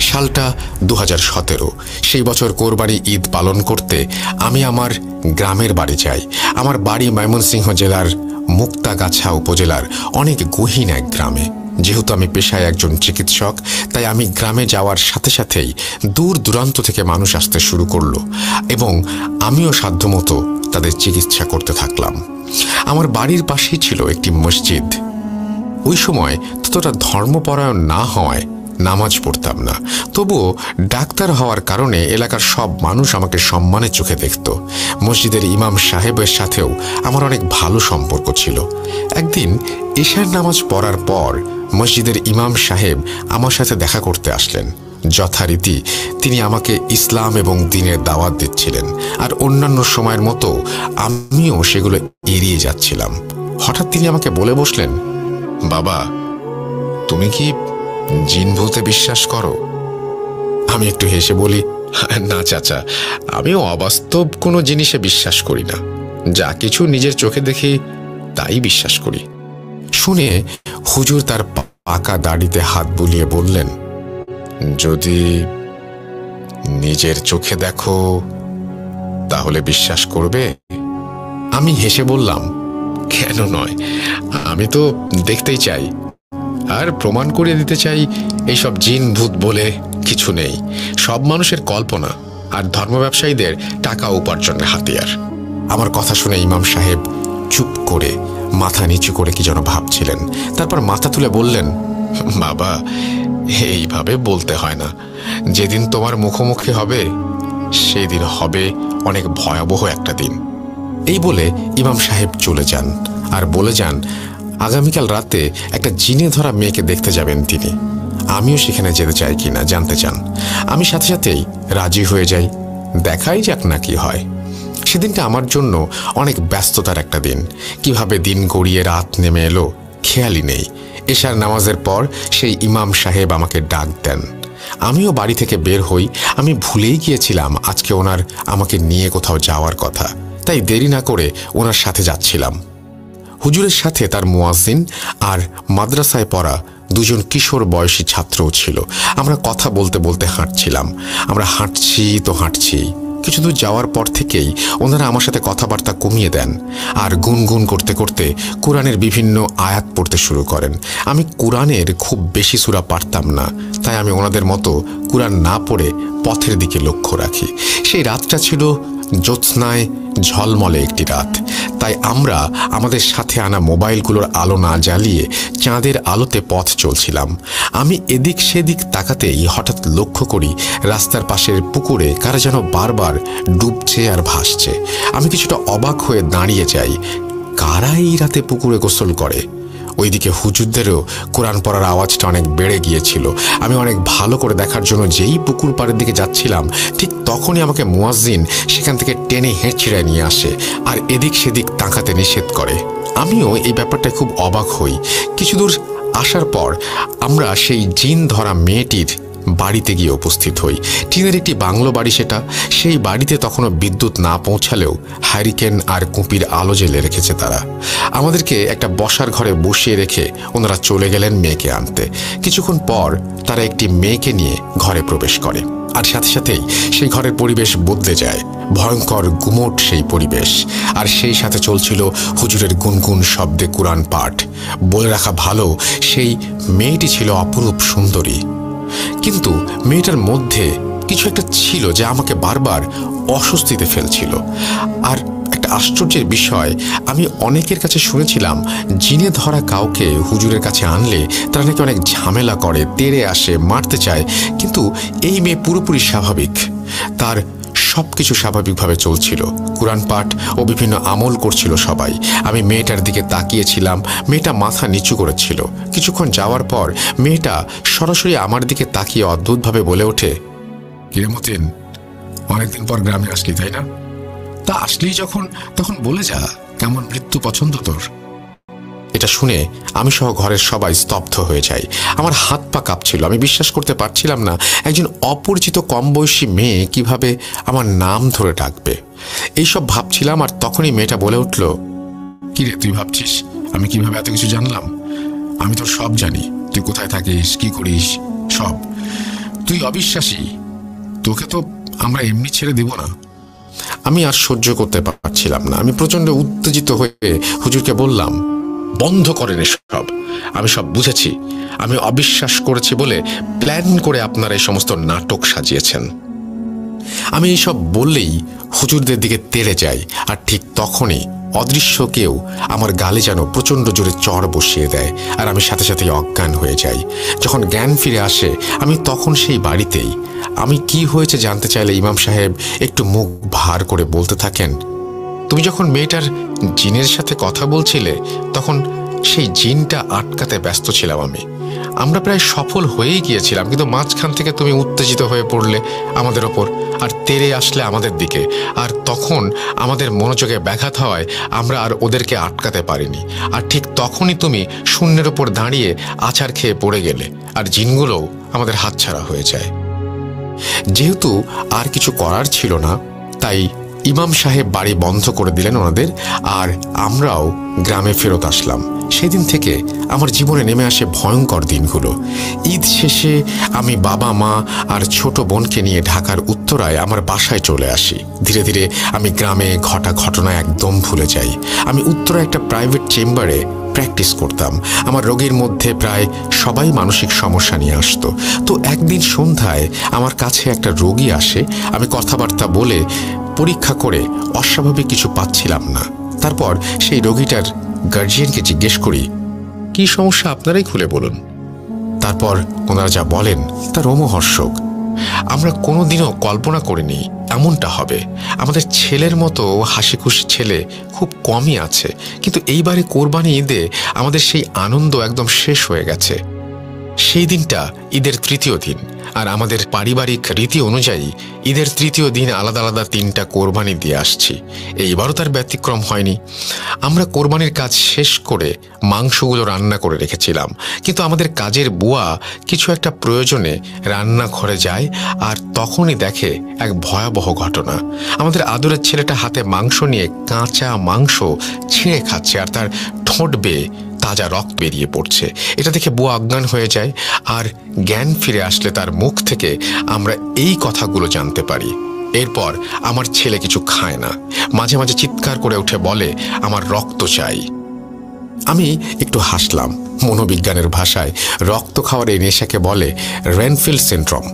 সালটা ২০১৭। সেই বছর কোরবানি ঈদ পালন করতে আমি আমার গ্রামের বাড়ি যাই। আমার বাড়ি ময়মনসিংহ জেলার মুক্তাগাছা উপজেলার অনেক গহীন এক গ্রামে। যেহেতু আমি পেশায় একজন চিকিৎসক, তাই আমি গ্রামে যাওয়ার সাথে সাথেই দূর দূরান্ত থেকে মানুষ আসতে শুরু করলো, এবং আমিও সাধ্যমতো তাদের চিকিৎসা করতে থাকলাম। আমার বাড়ির পাশেই ছিল একটি মসজিদ। ওই সময় ততটা ধর্মপরায়ণ না হওয়ায় নামাজ পড়তাম না, তবুও ডাক্তার হওয়ার কারণে এলাকার সব মানুষ আমাকে সম্মানের চোখে দেখত। মসজিদের ইমাম সাহেবের সাথেও আমার অনেক ভালো সম্পর্ক ছিল। একদিন এশার নামাজ পড়ার পর মসজিদের ইমাম সাহেব আমার সাথে দেখা করতে আসলেন। যথারীতি তিনি আমাকে ইসলাম এবং দ্বীনের দাওয়াত দিচ্ছিলেন, আর অন্যান্য সময়ের মতো আমিও সেগুলো এড়িয়ে যাচ্ছিলাম। হঠাৎ তিনি আমাকে বলে বসলেন, বাবা, তুমি কি জিন ভূতে বিশ্বাস করো? আমি একটু হেসে বলি, না চাচা, আমিও অবাস্তব কোনো জিনিসে বিশ্বাস করি না। যা কিছু নিজের চোখে দেখি তাই বিশ্বাস করি। শুনে হুজুর তার পাকা দাড়িতে হাত বুলিয়ে বললেন, যদি নিজের চোখে দেখো তাহলে বিশ্বাস করবে? আমি হেসে বললাম, কেন নয়, আমি তো দেখতেই চাই, আর প্রমাণ করে দিতে চাই এইসব জিন ভূত বলে কিছু নেই। সব মানুষের কল্পনা আর ধর্ম ব্যবসায়ীদের টাকা উপার্জনের হাতিয়ার। আমার কথা শুনে ইমাম সাহেব চুপ করে মাথা নিচু করে কি যেন ভাবছিলেন। তারপর মাথা তুলে বললেন, বাবা, এইভাবে বলতে হয় না। যেদিন তোমার মুখোমুখি হবে সেই দিন হবে অনেক ভয়াবহ একটা দিন। এই বলে ইমাম সাহেব চলে যান আর বলে যান আগামীকাল রাতে একটা জিনে ধরা মেয়েকে দেখতে যাবেন তিনি। আমিও সেখানে যেতে চাই কিনা জানতে চান। আমি সাথে সাথেই রাজি হয়ে যাই। দেখাই যাক না কি হয়। সেদিনটা আমার জন্য অনেক ব্যস্ততার একটা দিন। কিভাবে দিন গড়িয়ে রাত নেমে এলো খেয়ালই নেই। এশার নামাজের পর সেই ইমাম সাহেব আমাকে ডাক দেন। আমিও বাড়ি থেকে বের হই। আমি ভুলেই গিয়েছিলাম আজকে ওনার আমাকে নিয়ে কোথাও যাওয়ার কথা, তাই দেরি না করে ওনার সাথে যাচ্ছিলাম। হুজুরের সাথে তার মুয়াজ্জিন আর মাদ্রাসায় পড়া দুজন কিশোর বয়সী ছাত্রও ছিল। আমরা কথা বলতে বলতে হাঁটছিলাম। আমরা হাঁটছি তো হাঁটছি। কিছু দূর যাওয়ার পর থেকেই ওনারা আমার সাথে কথাবার্তা কমিয়ে দেন আর গুনগুন করতে করতে কোরআনের বিভিন্ন আয়াত পড়তে শুরু করেন। আমি কোরআনের খুব বেশি সূরা পারতাম না, তাই আমি ওনাদের মতো কোরআন না পড়ে পথের দিকে লক্ষ্য রাখি। সেই রাতটা ছিল জ্যোৎস্নায় ঝলমলে একটি রাত, তাই আমরা আমাদের সাথে আনা মোবাইলগুলোর আলো না জ্বালিয়ে চাঁদের আলোতে পথ চলছিলাম। আমি এদিক সেদিক তাকাতেই হঠাৎ লক্ষ্য করি রাস্তার পাশের পুকুরে কারা যেন বারবার ডুবছে আর ভাসছে। আমি কিছুটা অবাক হয়ে দাঁড়িয়ে যাই। কারা এই রাতে পুকুরে গোসল করে? ওইদিকে হুজুরদেরও কোরআন পড়ার আওয়াজটা অনেক বেড়ে গিয়েছিল। আমি অনেক ভালো করে দেখার জন্য যেই পুকুর পাড়ের দিকে যাচ্ছিলাম, ঠিক তখনই আমাকে মুয়াজ্জিন সেখান থেকে টেনে হেঁচড়ে নিয়ে আসে আর এদিক সেদিক তাকাতে নিষেধ করে। আমিও এই ব্যাপারটা খুব অবাক হই। কিছু দূর আসার পর আমরা সেই জিন ধরা মেয়েটির বাড়িতে গিয়ে উপস্থিত হই। টিনের একটি বাংলো বাড়ি সেটা। সেই বাড়িতে তখনও বিদ্যুৎ না পৌঁছালেও হ্যারিকেন আর কুপির আলো জ্বেলে রেখেছে তারা। আমাদেরকে একটা বসার ঘরে বসিয়ে রেখে ওনারা চলে গেলেন মেয়েকে আনতে। কিছুক্ষণ পর তারা একটি মেয়েকে নিয়ে ঘরে প্রবেশ করে আর সাথে সাথেই সেই ঘরের পরিবেশ বদলে যায়। ভয়ঙ্কর গুমোট সেই পরিবেশ, আর সেই সাথে চলছিল হুজুরের গুনগুন শব্দে কোরআন পাঠ। বলে রাখা ভালো, সেই মেয়েটি ছিল অপরূপ সুন্দরী, কিন্তু মেয়েটার মধ্যে কিছু একটা ছিল যা আমাকে বারবার অস্বস্তিতে ফেলছিল। আর একটা আশ্চর্যের বিষয়, আমি অনেকের কাছে শুনেছিলাম জিনে ধরা কাউকে হুজুরের কাছে আনলে তারা নাকি অনেক ঝামেলা করে, তেড়ে আসে, মারতে চায়, কিন্তু এই মেয়ে পুরোপুরি স্বাভাবিক। তার সব কিছু স্বাভাবিকভাবে চলছিল। কোরআন পাঠ ও বিভিন্ন আমল করছিল সবাই। আমি মেয়েটার দিকে তাকিয়েছিলাম। মেয়েটা মাথা নিচু করেছিল। কিছুক্ষণ যাওয়ার পর মেয়েটা সরাসরি আমার দিকে তাকিয়ে অদ্ভুতভাবে বলে ওঠে, কিরে মতিন, অনেকদিন পর গ্রামে আসলি তাই না? তা আসলি যখন, তখন বলে যা কেমন মৃত্যু পছন্দ তোর। এটা শুনে আমি সহ ঘরের সবাই স্তব্ধ হয়ে যাই। আমার হাত পা কাঁপছিল। আমি বিশ্বাস করতে পারছিলাম না একজন অপরিচিত কম বয়সী মেয়ে কিভাবে আমার নাম ধরে ডাকবে। এইসব ভাবছিলাম, আর তখনই মেয়েটা বলে উঠল, কি রে তুই ভাবছিস আমি কিভাবে এত কিছু জানলাম? আমি তোর সব জানি, তুই কোথায় থাকিস, কি করিস, সব। তুই অবিশ্বাসী, তোকে তো আমরা এমনি ছেড়ে দিব না। আমি আর সহ্য করতে পারছিলাম না। আমি প্রচন্ড উত্তেজিত হয়ে হুজুরকে বললাম, বন্ধ করেন এসব, আমি সব বুঝেছি। আমি অবিশ্বাস করেছি বলে প্ল্যান করে আপনারা এই সমস্ত নাটক সাজিয়েছেন। আমি এইসব বললেই হুজুরদের দিকে তেড়ে যাই, আর ঠিক তখনই অদৃশ্য কেউ আমার গালে যেন প্রচণ্ড জোরে চড় বসিয়ে দেয়, আর আমি সাথে সাথে অজ্ঞান হয়ে যাই। যখন জ্ঞান ফিরে আসে আমি তখন সেই বাড়িতেই। আমি কি হয়েছে জানতে চাইলে ইমাম সাহেব একটু মুখ ভার করে বলতে থাকেন, তুমি যখন মেয়েটার জিনের সাথে কথা বলছিলে তখন সেই জিনটা আটকাতে ব্যস্ত ছিলাম আমি। আমরা প্রায় সফল হয়েই গিয়েছিলাম, কিন্তু মাঝখান থেকে তুমি উত্তেজিত হয়ে পড়লে আমাদের ওপর আর তেড়ে আসলে আমাদের দিকে, আর তখন আমাদের মনোযোগে ব্যাঘাত হওয়ায় আমরা আর ওদেরকে আটকাতে পারিনি। আর ঠিক তখনই তুমি শূন্যের ওপর দাঁড়িয়ে আছাড় খেয়ে পড়ে গেলে, আর জিনগুলোও আমাদের হাতছাড়া হয়ে যায়। যেহেতু আর কিছু করার ছিল না, তাই ইমাম সাহেব বাড়ি বন্ধ করে দিলেন ওনাদের, আর আমরাও গ্রামে ফেরত আসলাম। সেদিন থেকে আমার জীবনে নেমে আসে ভয়ঙ্কর দিনগুলো। ঈদ শেষে আমি বাবা মা আর ছোট বোনকে নিয়ে ঢাকার উত্তরায় আমার বাসায় চলে আসি। ধীরে ধীরে আমি গ্রামে ঘটা ঘটনা একদম ভুলে যাই। আমি উত্তরায় একটা প্রাইভেট চেম্বারে প্র্যাকটিস করতাম। আমার রোগীর মধ্যে প্রায় সবাই মানসিক সমস্যা নিয়ে আসতো। তো একদিন সন্ধ্যায় আমার কাছে একটা রোগী আসে। আমি কথাবার্তা বলে পরীক্ষা করে অস্বাভাবিক কিছু পাচ্ছিলাম না। তারপর সেই রোগীটার গার্জিয়ানকে জিজ্ঞেস করি, কি সমস্যা আপনারাই খুলে বলুন। তারপর ওনারা যা বলেন তা রোমহর্ষক। আমরা কোনোদিনও কল্পনা করিনি এমনটা হবে। আমাদের ছেলের মতো হাসি খুশি ছেলে খুব কমই আছে, কিন্তু এইবারে কোরবানি ঈদে আমাদের সেই আনন্দ একদম শেষ হয়ে গেছে। সেই দিনটা ঈদের তৃতীয় দিন, আর আমাদের পারিবারিক রীতি অনুযায়ী ঈদের তৃতীয় দিন আলাদা আলাদা 3টা কোরবানি দিয়ে আসছি। এইবারও তার ব্যতিক্রম হয়নি। আমরা কোরবানির কাজ শেষ করে মাংসগুলো রান্না করে রেখেছিলাম, কিন্তু আমাদের কাজের বুয়া কিছু একটা প্রয়োজনে রান্নাঘরে যায়, আর তখনই দেখে এক ভয়াবহ ঘটনা। আমাদের আদরের ছেলেটা হাতে মাংস নিয়ে কাঁচা মাংস ছিঁড়ে খাচ্ছে, আর তার ঠোঁট বেয়ে তাজা রক্ত বেরিয়ে পড়ছে। এটা দেখে বুয়া অজ্ঞান হয়ে যায়, আর জ্ঞান ফিরে আসলে তার মুখ থেকে আমরা এই কথাগুলো জানতে পারি। এরপর আমার ছেলে কিছু খায় না, মাঝে মাঝে চিৎকার করে উঠে বলে, আমার রক্ত চাই। আমি একটু হাসলাম। মনোবিজ্ঞানের ভাষায় রক্ত খাওয়ার এই নেশাকে বলে রেনফিল্ড সিনড্রোম।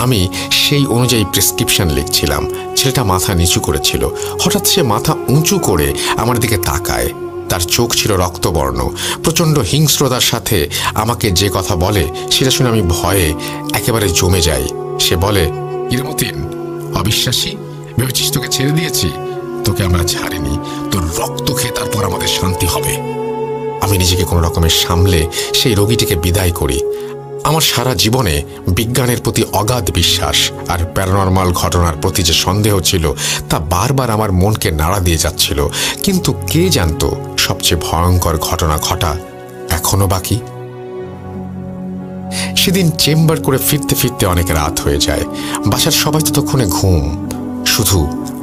আমি সেই অনুযায়ী প্রেসক্রিপশন লিখছিলাম। ছেলেটা মাথা নিচু করেছিল। হঠাৎ সে মাথা উঁচু করে আমার দিকে তাকায়। তার চোখ ছিল রক্তবর্ণ। প্রচণ্ড হিংস্রতার সাথে আমাকে যে কথা বলে সেটা শুনে আমি ভয়ে একেবারে জমে যাই। সে বলে, ইরমতিন, অবিশ্বাসী, ভেবেছিস তোকে ছেড়ে দিয়েছি? তোকে আমরা ছাড়িনি। তোর রক্ত খেয়ে তারপর আমাদের শান্তি হবে। আমি নিজেকে কোনো রকমের সামলে সেই রোগীটিকে বিদায় করি। আমার সারা জীবনে বিজ্ঞানের প্রতি অগাধ বিশ্বাস আর প্যারানরমাল ঘটনার প্রতি যে সন্দেহ ছিল তা বারবার আমার মনকে নাড়া দিয়ে যাচ্ছিল। কিন্তু কে জানতো সবচেয়ে ভয়ঙ্কর ঘটনা ঘটা এখনো বাকি। সেদিন চেম্বার করে ফিরতে ফিরতে অনেক রাত হয়ে যায়। বাসার সবাই ততক্ষণে ঘুম। শুধু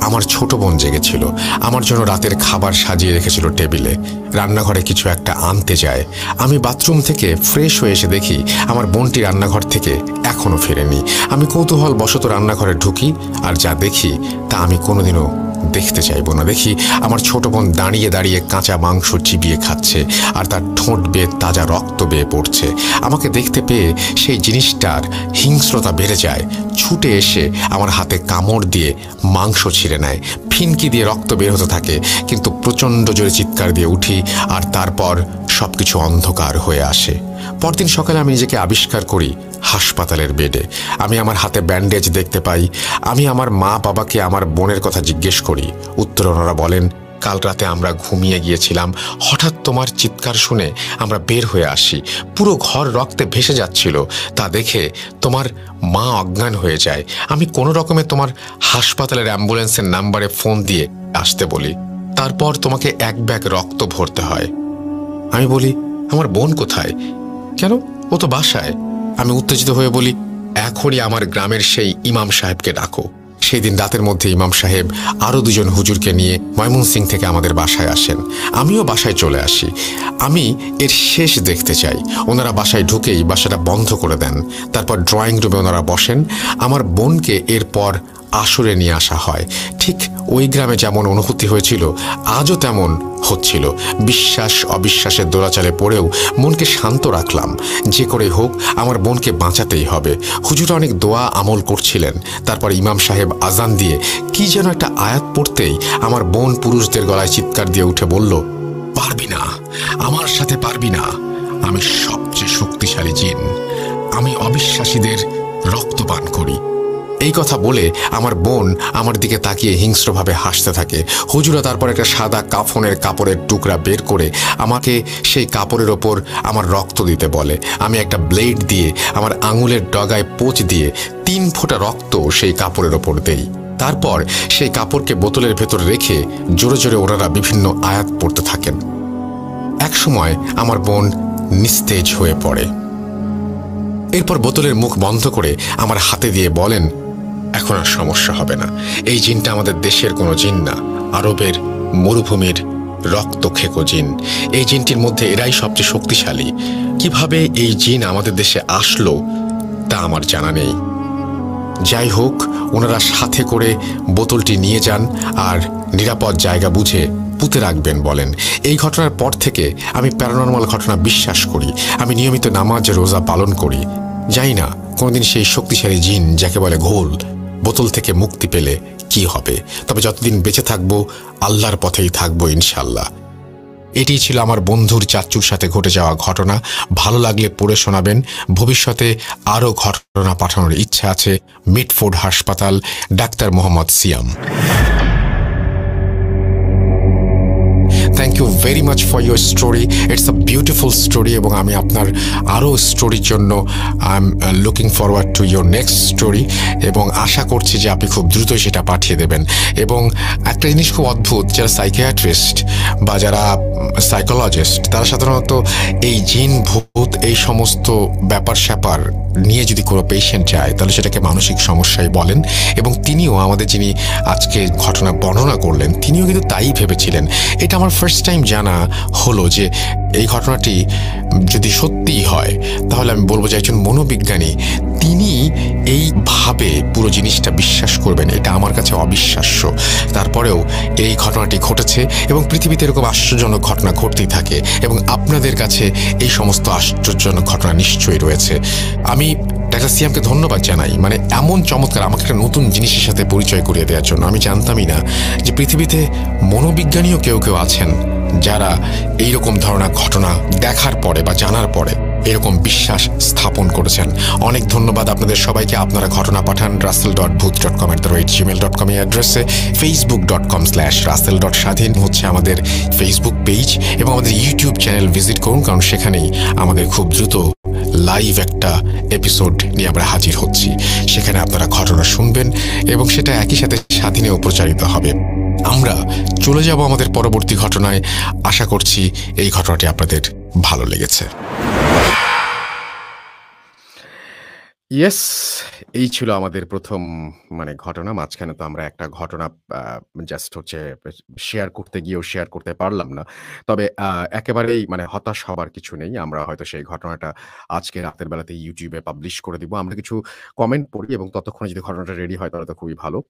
আমার ছোট বোন জেগেছিল। আমার জন্য রাতের খাবার সাজিয়ে রেখেছিল টেবিলে। রান্নাঘরে কিছু একটা আনতে যায়। আমি বাথরুম থেকে ফ্রেশ হয়ে এসে দেখি আমার বোনটি রান্নাঘর থেকে এখনো ফেরেনি। আমি কৌতূহল বশত রান্নাঘরে ঢুকি, আর যা দেখি তা আমি কোনোদিনও দেখতে চাইব না। দেখি আমার ছোট বোন দাঁড়িয়ে দাঁড়িয়ে কাঁচা মাংস চিবিয়ে খাচ্ছে, আর তার ঠোঁট বেয়ে তাজা রক্ত বেয়ে পড়ছে। আমাকে দেখতে পেয়ে সেই জিনিসটার হিংস্রতা বেড়ে যায়। ছুটে এসে আমার হাতে কামড় দিয়ে মাংস ছিঁড়ে নেয়। ফিনকি দিয়ে রক্ত বের হতে থাকে, কিন্তু প্রচণ্ড জোরে চিৎকার দিয়ে উঠি, আর তারপর সবকিছু অন্ধকার হয়ে আসে। পরদিন সকালে আমি নিজেকে আবিষ্কার করি হাসপাতালের বেডে। আমি আমার হাতে ব্যান্ডেজ দেখতে পাই। আমি আমার মা বাবাকে আমার বোনের কথা জিজ্ঞেস করি। উত্তরে ওনারা বলেন, কাল রাতে আমরা ঘুমিয়ে গিয়েছিলাম, হঠাৎ তোমার চিৎকার শুনে আমরা বের হয়ে আসি। পুরো ঘর রক্তে ভেসে যাচ্ছিল। তা দেখে তোমার মা অজ্ঞান হয়ে যায়। আমি কোনো রকমে তোমার হাসপাতালের অ্যাম্বুলেন্সের নাম্বারে ফোন দিয়ে আসতে বলি। তারপর তোমাকে এক ব্যাগ রক্ত ভরতে হয়। আমি বলি, আমার বোন কোথায়? কেন, ও তো বাসায়। আমি উত্তেজিত হয়ে বলি, এখনই আমার গ্রামের সেই ইমাম সাহেবকে ডাকো। সেই দিন রাতের মধ্যে ইমাম সাহেব আরও 2 জন হুজুরকে নিয়ে ময়মনসিংহ থেকে আমাদের বাসায় আসেন। আমিও বাসায় চলে আসি। আমি এর শেষ দেখতে চাই। ওনারা বাসায় ঢুকেই বাসাটা বন্ধ করে দেন। তারপর ড্রয়িং রুমে ওনারা বসেন। আমার বোনকে এরপর আসরে নিয়ে আসা হয়। ঠিক ওই গ্রামে যেমন অনুভূতি হয়েছিল আজও তেমন হচ্ছিল। বিশ্বাস অবিশ্বাসের দোলাচালে পড়েও মনকে শান্ত রাখলাম। যে করে হোক আমার বোনকে বাঁচাতেই হবে। হুজুরা অনেক দোয়া আমল করছিলেন। তারপর ইমাম সাহেব আজান দিয়ে কি যেন একটা আয়াত পড়তেই আমার বোন পুরুষদের গলায় চিৎকার দিয়ে উঠে বলল, পারবি না, আমার সাথে পারবি না। আমি সবচেয়ে শক্তিশালী জিন। আমি অবিশ্বাসীদের রক্ত পান করি। এই কথা বলে আমার বোন আমার দিকে তাকিয়ে হিংস্রভাবে হাসতে থাকে। হুজুরা তারপর একটা সাদা কাফনের কাপড়ের টুকরা বের করে আমাকে সেই কাপড়ের ওপর আমার রক্ত দিতে বলে। আমি একটা ব্লেড দিয়ে আমার আঙুলের ডগায় পোঁচ দিয়ে 3 ফোঁটা রক্ত সেই কাপড়ের ওপর দেই। তারপর সেই কাপড়কে বোতলের ভেতর রেখে জোরে জোরে ওনারা বিভিন্ন আয়াত পড়তে থাকেন। এক সময় আমার বোন নিস্তেজ হয়ে পড়ে। এরপর বোতলের মুখ বন্ধ করে আমার হাতে দিয়ে বলেন, এখন আর সমস্যা হবে না। এই জিনটা আমাদের দেশের কোনো জিন না, আরবের মরুভূমির রক্ত খেকো জিন। এই জিনটির মধ্যে এরাই সবচেয়ে শক্তিশালী। কিভাবে এই জিন আমাদের দেশে আসলো তা আমার জানা নেই। যাই হোক, ওনারা সাথে করে বোতলটি নিয়ে যান আর নিরাপদ জায়গা বুঝে পুঁতে রাখবেন বলেন। এই ঘটনার পর থেকে আমি প্যারানরমাল ঘটনা বিশ্বাস করি। আমি নিয়মিত নামাজ রোজা পালন করি। জানি না কোনোদিন সেই শক্তিশালী জিন যাকে বলে ঘোল বোতল থেকে মুক্তি পেলে কি হবে। তবে যতদিন বেঁচে থাকবো আল্লাহর পথেই থাকবো ইনশাল্লাহ। এটি ছিল আমার বন্ধুর চাচ্চুর সাথে ঘটে যাওয়া ঘটনা। ভালো লাগলে পড়ে শোনাবেন। ভবিষ্যতে আরও ঘটনা পাঠানোর ইচ্ছা আছে। মিটফোর্ড হাসপাতাল, ডাক্তার Mohammad Siam. Thank you very much for your story. It's a beautiful story এবং আমি আপনার আরও স্টোরির জন্য I am looking forward to your next story এবং আশা করছি যে আপনি খুব দ্রুতই সেটা পাঠিয়ে দেবেন। এবং একটা জিনিস খুব অদ্ভুত, যারা সাইকিয়াট্রিস্ট বা যারা সাইকোলজিস্ট তারা সাধারণত এই জিন ভূত এই সমস্ত ব্যাপার স্যাপার নিয়ে যদি কোনো পেশেন্ট যায় তাহলে সেটাকে মানসিক সমস্যাই বলেন। এবং তিনিও আমাদের যিনি আজকে ঘটনা বর্ণনা করলেন তিনিও কিন্তু তাই ভেবেছিলেন। এটা আমার ফার্স্ট টাইম জানা হলো যে এই ঘটনাটি যদি সত্যিই হয় তাহলে আমি বলবো যে একজন মনোবিজ্ঞানী তিনি এইভাবে পুরো জিনিসটা বিশ্বাস করবেন, এটা আমার কাছে অবিশ্বাস্য। তারপরেও এই ঘটনাটি ঘটেছে এবং পৃথিবীতে এরকম আশ্চর্যজনক ঘটনা ঘটতেই থাকে এবং আপনাদের কাছে এই সমস্ত আশ্চর্যজনক ঘটনা নিশ্চয়ই রয়েছে। আমি ডাক্তার সিয়ামকে ধন্যবাদ জানাই, মানে এমন চমৎকার আমাকে একটা নতুন জিনিসের সাথে পরিচয় করিয়ে দেওয়ার জন্য। আমি জানতামই না যে পৃথিবীতে মনোবিজ্ঞানীও কেউ কেউ আছেন যারা এইরকম ধরনের ঘটনা দেখার পরে বা জানার পরে এরকম বিশ্বাস স্থাপন করেছেন। অনেক ধন্যবাদ আপনাদের সবাইকে। আপনারা ঘটনা পাঠান russell.booth.com@gmail.com এই অ্যাড্রেসে। facebook.com/russell.স্বাধীন হচ্ছে আমাদের ফেসবুক পেজ এবং আমাদের ইউটিউব চ্যানেল ভিজিট করুন, কারণ সেখানেই আমাদের খুব দ্রুত লাইভ একটা এপিসোড নিয়ে আমরা হাজির হচ্ছি। সেখানে আপনারা ঘটনা শুনবেন এবং সেটা একই সাথে স্বাধীনেও প্রচারিত হবে। আমরা চলে যাব আমাদের পরবর্তী ঘটনায়। আশা করছি এই ঘটনাটি আপনাদের ভালো লেগেছে। ইয়েস, এই ছিল আমাদের প্রথম ঘটনা। মাঝখানে তো আমরা একটা ঘটনা জাস্ট হচ্ছে শেয়ার করতে গিয়েও শেয়ার করতে পারলাম না। তবে একেবারেই হতাশ হবার কিছু নেই। আমরা হয়তো সেই ঘটনাটা আজকে রাতের বেলাতে YouTube এ পাবলিশ করে দিব। আমরা কিছু কমেন্ট পড়ি এবং ততক্ষণে যদি ঘটনাটা রেডি হয় তাহলে তো খুবই ভালো।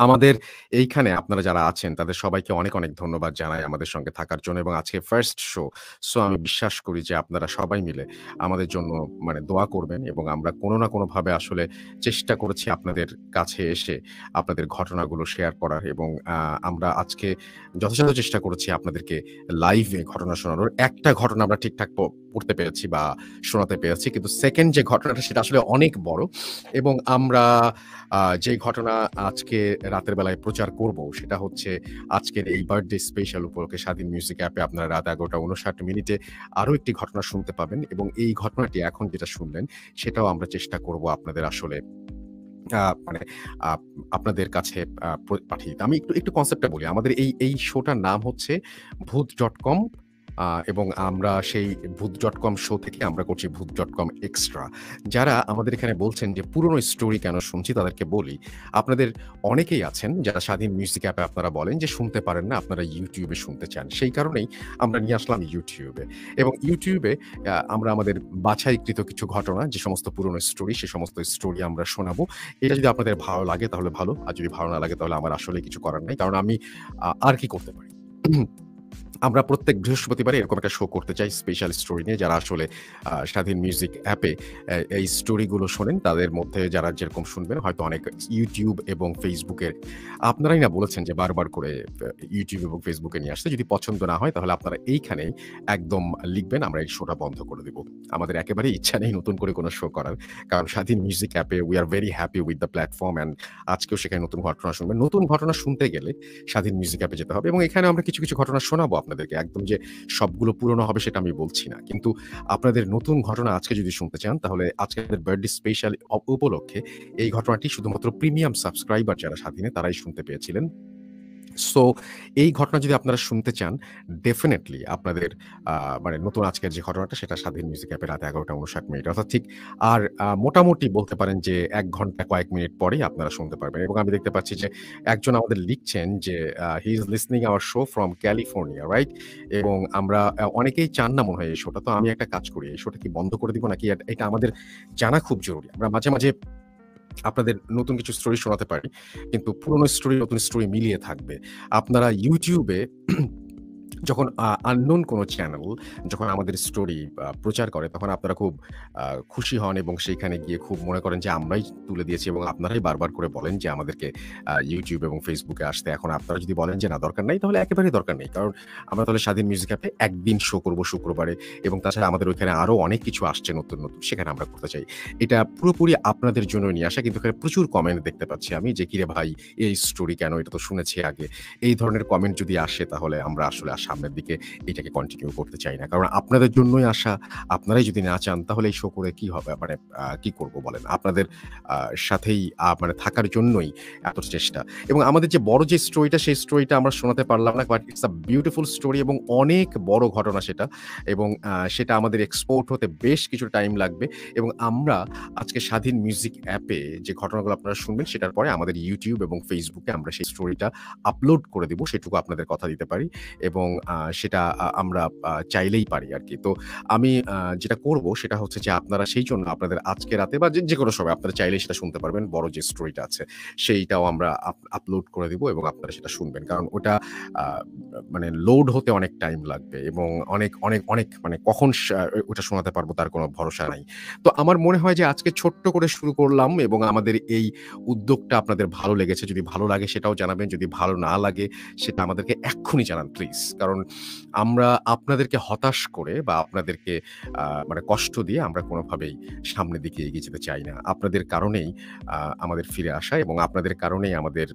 আমাদের এইখানে আপনারা যারা আছেন তাদের সবাইকে অনেক, অনেক ধন্যবাদ জানাই আমাদের সঙ্গে থাকার জন্য এবং আজকে ফার্স্ট শো। সো আমি বিশ্বাস করি যে আপনারা সবাই মিলে আমাদের জন্য দোয়া করবেন এবং আমরা কোনো না কোনোভাবে আসলে চেষ্টা করেছি আপনাদের কাছে এসে আপনাদের ঘটনাগুলো শেয়ার করার এবং আমরা আজকে যথাসাধ্য চেষ্টা করেছি আপনাদেরকে লাইভে ঘটনা শোনানোর। একটা ঘটনা আমরা ঠিকঠাক পড়তে পেরেছি বা শোনাতে পেরেছি, কিন্তু সেকেন্ড যে ঘটনাটা সেটা আসলে অনেক বড় এবং আমরা যে ঘটনা আজকে রাতের বেলায় প্রচার করব সেটা হচ্ছে আজকের এই বার্থডে স্পেশাল উপলক্ষে স্বাধীন মিউজিক অ্যাপে আপনারা রাত 11:59 আরও একটি ঘটনা শুনতে পাবেন এবং এই ঘটনাটি এখন যেটা শুনলেন সেটাও আমরা চেষ্টা করব আপনাদের আসলে আপনাদের কাছে পাঠিয়ে দিতে। আমি একটু কনসেপ্টটা বলি। আমাদের এই শোটার নাম হচ্ছে ভূত.com এবং আমরা সেই ভূত.com শো থেকে আমরা করছি ভূত.com এক্সট্রা। যারা আমাদের এখানে বলছেন যে পুরনো স্টোরি কেন শুনছি তাদেরকে বলি, আপনাদের অনেকেই আছেন যারা স্বাধীন মিউজিক অ্যাপে আপনারা বলেন যে শুনতে পারেন না, আপনারা ইউটিউবে শুনতে চান। সেই কারণেই আমরা নিয়ে আসলাম ইউটিউবে এবং ইউটিউবে আমরা আমাদের বাছাইকৃত কিছু ঘটনা, যে সমস্ত পুরনো স্টোরি সে সমস্ত স্টোরি আমরা শোনাবো। এটা যদি আপনাদের ভালো লাগে তাহলে ভালো, আর যদি ভালো না লাগে তাহলে আমার আসলে কিছু করার নাই, কারণ আমি আর কি করতে পারি। আমরা প্রত্যেক বৃহস্পতিবারে এরকম একটা শো করতে চাই স্পেশাল স্টোরি নিয়ে। যারা আসলে স্বাধীন মিউজিক অ্যাপে এই স্টোরিগুলো শোনেন তাদের মধ্যে যারা যেরকম শুনবেন হয়তো অনেক ইউটিউব এবং ফেসবুকের আপনারাই না বলেছেন যে বারবার করে ইউটিউব এবং ফেসবুকে নিয়ে আসতে। যদি পছন্দ না হয় তাহলে আপনারা এইখানেই একদম লিখবেন, আমরা এই শোটা বন্ধ করে দেব। আমাদের একেবারেই ইচ্ছা নেই নতুন করে কোনো শো করার, কারণ স্বাধীন মিউজিক অ্যাপে we are very happy with the platform and আজকেও সেখানে নতুন ঘটনা শুনবেন। নতুন ঘটনা শুনতে গেলে স্বাধীন মিউজিক অ্যাপে যেতে হবে এবং এখানে আমরা কিছু কিছু ঘটনা শোনাবো আপনাদেরকে। একদম যে সবগুলো পুরনো হবে সেটা আমি বলছি না, কিন্তু আপনাদের নতুন ঘটনা আজকে যদি শুনতে চান তাহলে আজকের বার্থডে স্পেশাল উপলক্ষে এই ঘটনাটি শুধুমাত্র প্রিমিয়াম সাবস্ক্রাইবার যারা স্বাধীনে তারাই শুনতে পেয়েছিলেন। সো এই ঘটনা যদি আপনারা শুনতে চান ডেফিনেটলি আপনাদের নতুন আজকের যে ঘটনাটা সেটা স্বাধীন মিউজিক অ্যাপে রাত 11:59 অর্থাৎ ঠিক আর মোটামুটি বলতে পারেন যে 1 ঘন্টা কয়েক মিনিট পরেই আপনারা শুনতে পারবেন। এবং আমি দেখতে পাচ্ছি যে একজন আমাদের লিখছেন যে he is listening our show from California, right? এবং আমরা অনেকেই চান না মনে হয় এই শোটা। তো আমি একটা কাজ করি, এই শোটা কি বন্ধ করে দিব নাকি এটা আমাদের জানা খুব জরুরি। আমরা মাঝে মাঝে আপনাদের নতুন কিছু স্টোরি শোনাতে পারি, কিন্তু পুরনো স্টোরি নতুন স্টোরি মিলিয়ে থাকবে। আপনারা ইউটিউবে যখন unknown কোনো চ্যানেল যখন আমাদের স্টোরি প্রচার করে, তখন আপনারা খুব খুশি হন এবং সেইখানে গিয়ে খুব মনে করেন যে আমরাই তুলে দিয়েছি এবং আপনারাই বারবার করে বলেন যে আমাদেরকে YouTube এবং Facebook এ আসতে। এখন আপনারা যদি বলেন যে না দরকার নাই, তাহলে একেবারেই দরকার নেই। কারণ আমরা তাহলে স্বাধীন মিউজিক অ্যাপে একদিন শো করব শুক্রবারে, এবং তাছাড়া আমাদের ওইখানে আরো অনেক কিছু আসছে নতুন, নতুন, সেখানে আমরা করতে চাই। এটা পুরোপুরি আপনাদের জন্য নিয়ে আসা। কিন্তু এখানে প্রচুর কমেন্ট দেখতে পাচ্ছি আমি যে, "কিরে ভাই, এই স্টোরি কেন? এটা তো শুনেছি আগে।" এই ধরনের কমেন্ট যদি আসে, তাহলে আমরা আসলে সামনের দিকে এটাকে কন্টিনিউ করতে চাই না। কারণ আপনাদের জন্যই আসা। আপনারাই যদি না চান, তাহলে এই শো করে কি হবে? মানে কি করব বলেন? আপনাদের আ সাথেই মানে থাকার জন্যই এত চেষ্টা। এবং আমাদের যে বড় যে স্টোরিটা, সেই স্টোরিটা আমরা শোনাতে পারলাম না। But it's a beautiful story এবং অনেক বড় ঘটনা সেটা। এবং সেটা আমাদের এক্সপোর্ট হতে বেশ কিছু টাইম লাগবে। এবং আমরা আজকে স্বাধীন মিউজিক অ্যাপে যে ঘটনাগুলো আপনারা শুনবেন, সেটার পরে আমাদের YouTube এবং Facebook এ আমরা সেই স্টোরিটা আপলোড করে দিব। সেটুকু আপনাদের কথা দিতে পারি। এবং সেটা আমরা চাইলেই পারি আরকি। তো আমি যেটা করব সেটা হচ্ছে যে, আপনারা সেইজন্য আপনাদের আজকে রাতে বা যেকোনো সময় আপনারা চাইলেই সেটা শুনতে পারবেন। বড় যে স্টোরিটা আছে সেইটাও আমরা আপলোড করে দিব এবং আপনারা সেটা শুনবেন। কারণ ওটা আ মানে লোড হতে অনেক টাইম লাগবে এবং অনেক মানে কখন ওটা শোনাতে পারবো তার কোনো ভরসা নাই। তো আমার মনে হয় যে আজকে ছোট্ট করে শুরু করলাম এবং আমাদের এই উদ্যোগটা আপনাদের ভালো লেগেছে। যদি ভালো লাগে সেটাও জানাবেন। যদি ভালো না লাগে সেটা আমাদেরকে এক্ষুনি জানান প্লিজ। কারণ আমরা আপনাদেরকে হতাশ করে বা আপনাদেরকে মানে কষ্ট দিয়ে আমরা কোনোভাবেই সামনের দিকে এগিয়ে যেতে চাই না। আপনাদের কারণেই আমাদের ফিরে আসা এবং আপনাদের কারণেই আমাদের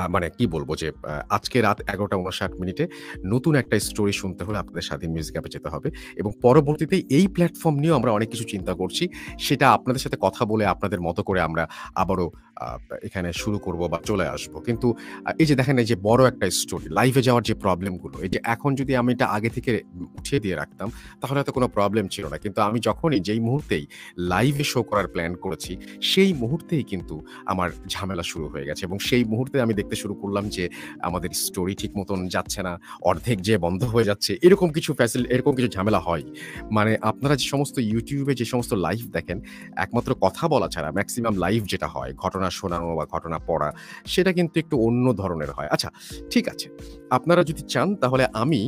মানে কি বলবো যে, আজকে রাত ১১:৫৯ নতুন একটা স্টোরি শুনতে হলে আপনাদের স্বাধীন মিউজিক অ্যাপে যেতে হবে এবং পরবর্তীতে এই প্ল্যাটফর্ম নিয়েও আমরা অনেক কিছু চিন্তা করছি। সেটা আপনাদের সাথে কথা বলে আপনাদের মতো করে আমরা আবারও আ এখানে শুরু করব বা চলে আসবো। কিন্তু এই যে দেখেন, এই যে বড় একটা স্টোরি, লাইভে যাওয়ার যে প্রবলেম গুলো, এই যে এখন যদি আমি এটা আগে থেকে উঠিয়ে দিয়ে রাখতাম, তাহলে হয়তো কোনো প্রবলেম ছিল না। কিন্তু আমি যখনই যেই মুহূর্তেই লাইভে শো করার প্ল্যান করেছি, সেই মুহূর্তেই কিন্তু আমার ঝামেলা শুরু হয়ে গেছে এবং সেই মুহূর্তে আমি দেখতে শুরু করলাম যে আমাদের স্টোরি ঠিক মতন যাচ্ছে না, অর্ধেক যেয়ে বন্ধ হয়ে যাচ্ছে। এরকম কিছু ঝামেলা হয়। মানে আপনারা যে সমস্ত YouTube এ যে সমস্ত লাইভ দেখেন, একমাত্র কথা বলা ছাড়া মেক্সিমাম লাইভ যেটা হয়, ঘটনা শোনানো বা ঘটনা পড়া, সেটা কিন্তু একটু অন্য ধরনের হয়। আচ্ছা, ঠিক আছে। আপনারা যদি চান, তাহলে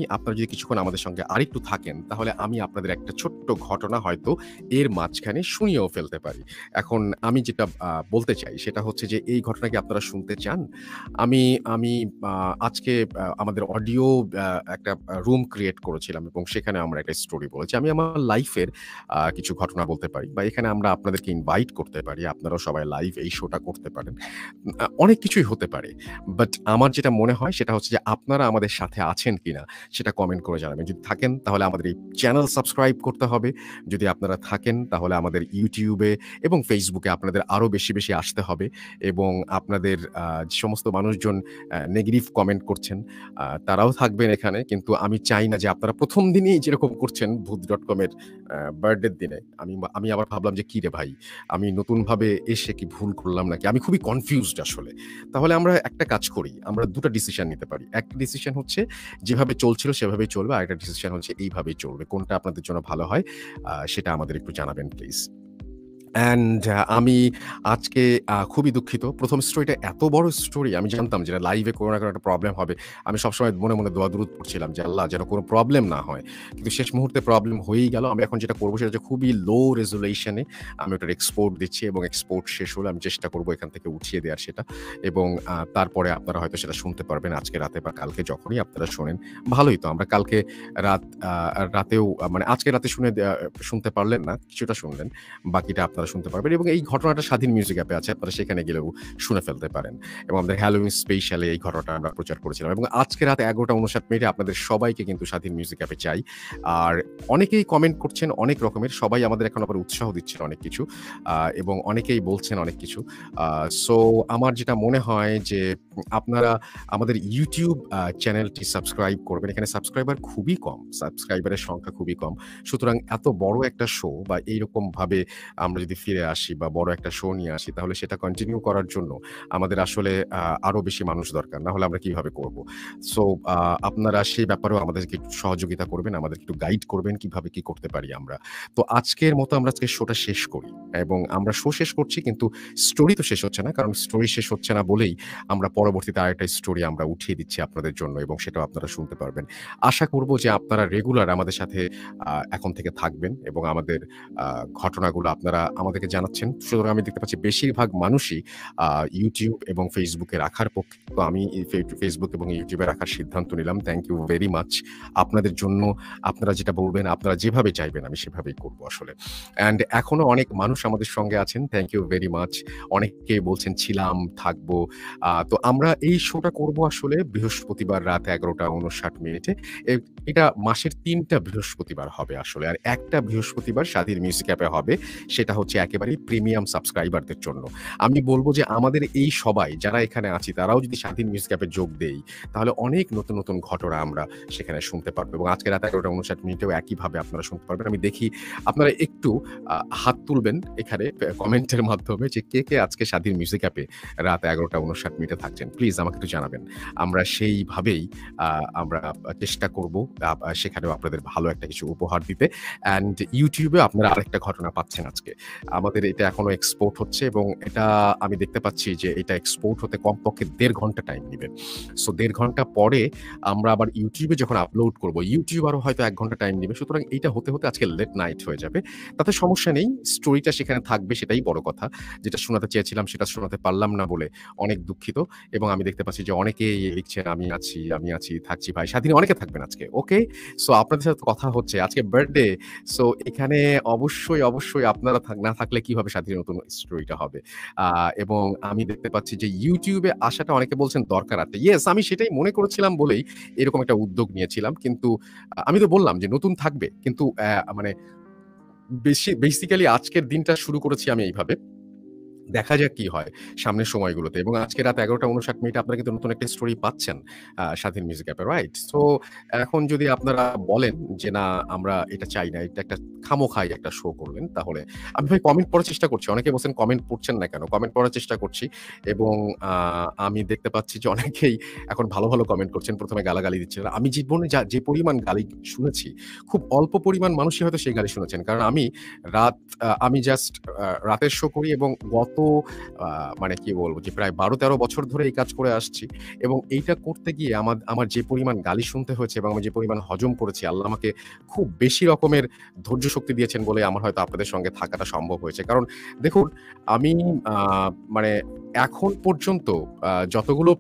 আপনারা যদি কিছুক্ষণ আমাদের সঙ্গে আরেকটু থাকেন, তাহলে আমি আপনাদের একটা ছোট্ট ঘটনা হয়তো এর মাঝখানে শুনিয়েও ফেলতে পারি। এখন আমি যেটা বলতে চাই সেটা হচ্ছে যে, এই ঘটনা কি আপনারা শুনতে চান? আমি আমি আ আজকে আমাদের অডিও একটা রুম ক্রিয়েট করেছিলাম এবং সেখানে আমরা একটা স্টোরি বলেছি। আমি আমার লাইফের কিছু ঘটনা বলতে পারি বা এখানে আমরা আপনাদেরকে ইনভাইট করতে পারি। আপনারাও সবাই লাইভ এই শোটা করতে পারেন। অনেক কিছুই হতে পারে। বাট আমার যেটা মনে হয় সেটা হচ্ছে যে, আপনারা আমাদের সাথে আছেন কিনা সেটা কমেন্ট করে জানাবেন। যদি থাকেন, তাহলে আমাদের এই চ্যানেল সাবস্ক্রাইব করতে হবে। যদি আপনারা থাকেন, তাহলে আমাদের YouTube এ এবং Facebook এ আপনাদের আরো বেশি, বেশি আসতে হবে এবং আপনাদের যে সমস্ত মানুষজন নেগেটিভ কমেন্ট করছেন, তারাও থাকবেন এখানে। কিন্তু আমি চাই না যে আপনারা ১ম দিনেই যেরকম করছেন ভূত.com এর বার্থডের দিনে। আমি আবার ভাবলাম যে, "কিরে ভাই, আমি নতুনভাবে এসে কি ভুল করলাম নাকি?" আমি খুবই কনফিউজড আসলে। তাহলে আমরা একটা কাজ করি। আমরা ২ টা ডিসিশন নিতে পারি। একটা ডিসিশন হচ্ছে যেভাবে চলছিল সেভাবেই চলবে। আরেকটা ডিসিশন হচ্ছে এইভাবেই চলবে। কোনটা আপনাদের জন্য ভালো হয় সেটা আমাদের একটু জানাবেন প্লিজ। অ্যান্ড আমি আজকে খুবই দুঃখিত। ১ম স্টোরিটা এত বড় স্টোরি, আমি জানতাম যে লাইভে কোনো না কোনো একটা প্রবলেম হবে। আমি সবসময় মনে, মনে দোয়া দরুদ পড়ছিলাম যে, আল্লাহ যেন কোনো প্রবলেম না হয়। কিন্তু শেষ মুহূর্তে প্রবলেম হয়েই গেল। আমি এখন যেটা করব সেটা হচ্ছে, খুবই লো রেজোলিউশন এ আমি ওটার এক্সপোর্ট দিচ্ছি এবং এক্সপোর্ট শেষ হলে আমি চেষ্টা করব এখান থেকে উঠিয়ে দেওয়ার সেটা। এবং তারপরে আপনারা হয়তো সেটা শুনতে পারবেন আজকে রাতে বা কালকে, যখনই আপনারা শোনেন। ভালোই তো, আমরা কালকে রাতেও মানে আজকে রাতে শুনতে পারলেন না, কিছুটা শুনলেন। বাকিটা আপনারা শুনতে পারবেন এবং এই ঘটনাটা স্বাধীন মিউজিক অ্যাপে আছে। আপনারা সেখানে গেলেও শুনে ফেলতে পারেন। এবং আমাদের হ্যালোউইন স্পেশালে এই ঘটনাটা আমরা প্রচার করেছিলাম এবং আজকে রাত ১১:৫৯ আপনাদের সবাইকে কিন্তু স্বাধীন মিউজিক অ্যাপে চাই। আর অনেকেই কমেন্ট করছেন অনেক রকমের। সবাই আমাদের এখন আবার উৎসাহ দিচ্ছেন অনেক কিছু। এবং অনেকেই বলছেন অনেক কিছু। সো আমার যেটা মনে হয় যে, আপনারা আমাদের YouTube চ্যানেলটি সাবস্ক্রাইব করবেন। এখানে সাবস্ক্রাইবার খুবই কম। সাবস্ক্রাইবারের সংখ্যা খুবই কম। সুতরাং এত বড় একটা শো বা এইরকমভাবে আমরা যদি যদি ফিরে আসি বা বড় একটা শো নিয়ে আসি, তাহলে সেটা কন্টিনিউ করার জন্য আমাদের আসলে আরো বেশি মানুষ দরকার। না হলে আমরা কিভাবে করব? সো আপনারা সেই ব্যাপারেও আমাদেরকে একটু সহযোগিতা করবেন, আমাদেরকে একটু গাইড করবেন কিভাবে কি করতে পারি আমরা। তো আজকের মতো আমরা আজকে শোটা শেষ করি এবং আমরা শো শেষ করছি, কিন্তু স্টোরি তো শেষ হচ্ছে না। কারণ স্টোরি শেষ হচ্ছে না বলেই আমরা পরবর্তীতে আরেকটা স্টোরি আমরা উঠিয়ে দিচ্ছি আপনাদের জন্য এবং সেটাও আপনারা শুনতে পারবেন। আশা করব যে আপনারা রেগুলার আমাদের সাথে এখন থেকে থাকবেন এবং আমাদের ঘটনাগুলো আপনারা আমাদেরকে জানাচ্ছেন। সুতরাং আমি দেখতে পাচ্ছি বেশিরভাগ মানুষই YouTube এবং Facebook এ রাখার পক্ষে। তো আমি Facebook এবং YouTube এ রাখার সিদ্ধান্ত নিলাম। Thank you very much. আপনাদের জন্য আপনারা যেটা বলবেন, আপনারা যেভাবে চাইবেন আমি সেভাবেই করব আসলে। অ্যান্ড এখনো অনেক মানুষ আমাদের সঙ্গে আছেন। Thank you very much. অনেকেই বলছেন ছিলাম, থাকবো। তো আমরা এই শোটা করব আসলে বৃহস্পতিবার রাত 11:59 এটা মাসের ৩টা বৃহস্পতিবার হবে আসলে। আর একটা বৃহস্পতিবার স্বাধীন মিউজিক অ্যাপে হবে। সেটা হচ্ছে একেবারেই প্রিমিয়াম সাবস্ক্রাইবারদের জন্য। আমি বলব যে আমাদের এই সবাই যারা এখানে আছি তারাও যদি স্বাধীন মিউজিক অ্যাপে যোগ দেই, তাহলে অনেক নতুন, নতুন ঘটনা আমরা সেখানে শুনতে পারবো এবং আজকে রাত 11:59 একইভাবে আপনারা শুনতে পারবেন। আমি দেখি আপনারা একটু হাত তুলবেন এখানে কমেন্টের মাধ্যমে যে কে আজকে স্বাধীন মিউজিক অ্যাপে রাত 11:59 থাকছেন। প্লিজ আমাকে একটু জানাবেন। আমরা সেইভাবেই আমরা চেষ্টা করব সেখানেও আপনাদের ভালো একটা কিছু উপহার দিতে। অ্যান্ড YouTube এ আপনারা আরেকটা ঘটনা পাচ্ছেন আজকে। আমাদের এটা এখনো এক্সপোর্ট হচ্ছে এবং এটা আমি দেখতে পাচ্ছি যে এটা এক্সপোর্ট হতে কমপক্ষে ১.৫ ঘন্টা টাইম নিবে। সো ১.৫ ঘন্টা পরে আমরা আবার YouTube এ যখন আপলোড করব, YouTube আরও হয়তো ১ ঘন্টা টাইম নিবে। সুতরাং এইটা হতে আজকে লেট নাইট হয়ে যাবে। তাতে সমস্যা নেই। স্টোরিটা সেখানে থাকবে, সেটাই বড় কথা। যেটা শোনাতে চেয়েছিলাম সেটা শোনাতে পারলাম না বলে অনেক দুঃখিত। এবং আমি দেখতে পাচ্ছি যে অনেকেই লিখছেন আমি আছি, থাকছি ভাই। স্বাধীন অনেকে থাকবেন আজকে। ওকে? সো আপনাদের সাথে কথা হচ্ছে। আজকে বার্থডে। সো এখানে অবশ্যই আপনারা না থাকলে কিভাবে স্বাধীন নতুন স্টোরিটা হবে? এবং আমি দেখতে পাচ্ছি যে YouTube এ আসাটা অনেকে বলছেন দরকার আছে। ইয়েস, আমি সেটাই মনে করেছিলাম বলেই এরকম একটা উদ্যোগ নিয়েছিলাম। কিন্তু আমি তো বললাম যে নতুন থাকবে। কিন্তু মানে বেসিক্যালি আজকের দিনটা শুরু করেছি আমি এইভাবে। দেখা যাক কি হয় সামনের সময়গুলোতে। এবং আজকে রাত 11:59 আপনারা কিন্তু নতুন একটা স্টোরি পাচ্ছেন স্বাধীন মিউজিক অ্যাপে, রাইট? সো এখন যদি আপনারা বলেন যে না আমরা এটা চাই না, এটা একটা খামোখাই একটা শো করলেন, তাহলে আমি ভাই কমেন্ট পড়ার চেষ্টা করছি। অনেকে বলছেন কমেন্ট পড়ছেন না কেন? কমেন্ট পড়ার চেষ্টা করছি এবং আমি দেখতে পাচ্ছি যে অনেকেই এখন ভালো কমেন্ট করছেন। ১ম এ গালাগালি দিচ্ছেন। আমি জীবনে যে পরিমাণ গালি শুনেছি, খুব অল্প পরিমাণ মানুষই হয়তো সেই গালি শুনেছেন। কারণ আমি জাস্ট রাতের শো করি এবং মানে কি বলবো যে প্রায় ১২-১৩ বছর ধরে এই কাজ করে আসছি এবং এইটা করতে গিয়ে আমার যে পরিমাণ গালি শুনতে হয়েছে এবং আমি যে পরিমাণ হজম করেছি, আল্লাহ আমাকে খুব বেশি রকমের ধৈর্য শক্তি দিয়েছেন বলে আমার হয়তো আপনাদের সঙ্গে থাকাটা সম্ভব হয়েছে। কারণ দেখুন, আমি মানে এখন পর্যন্ত যতগুলো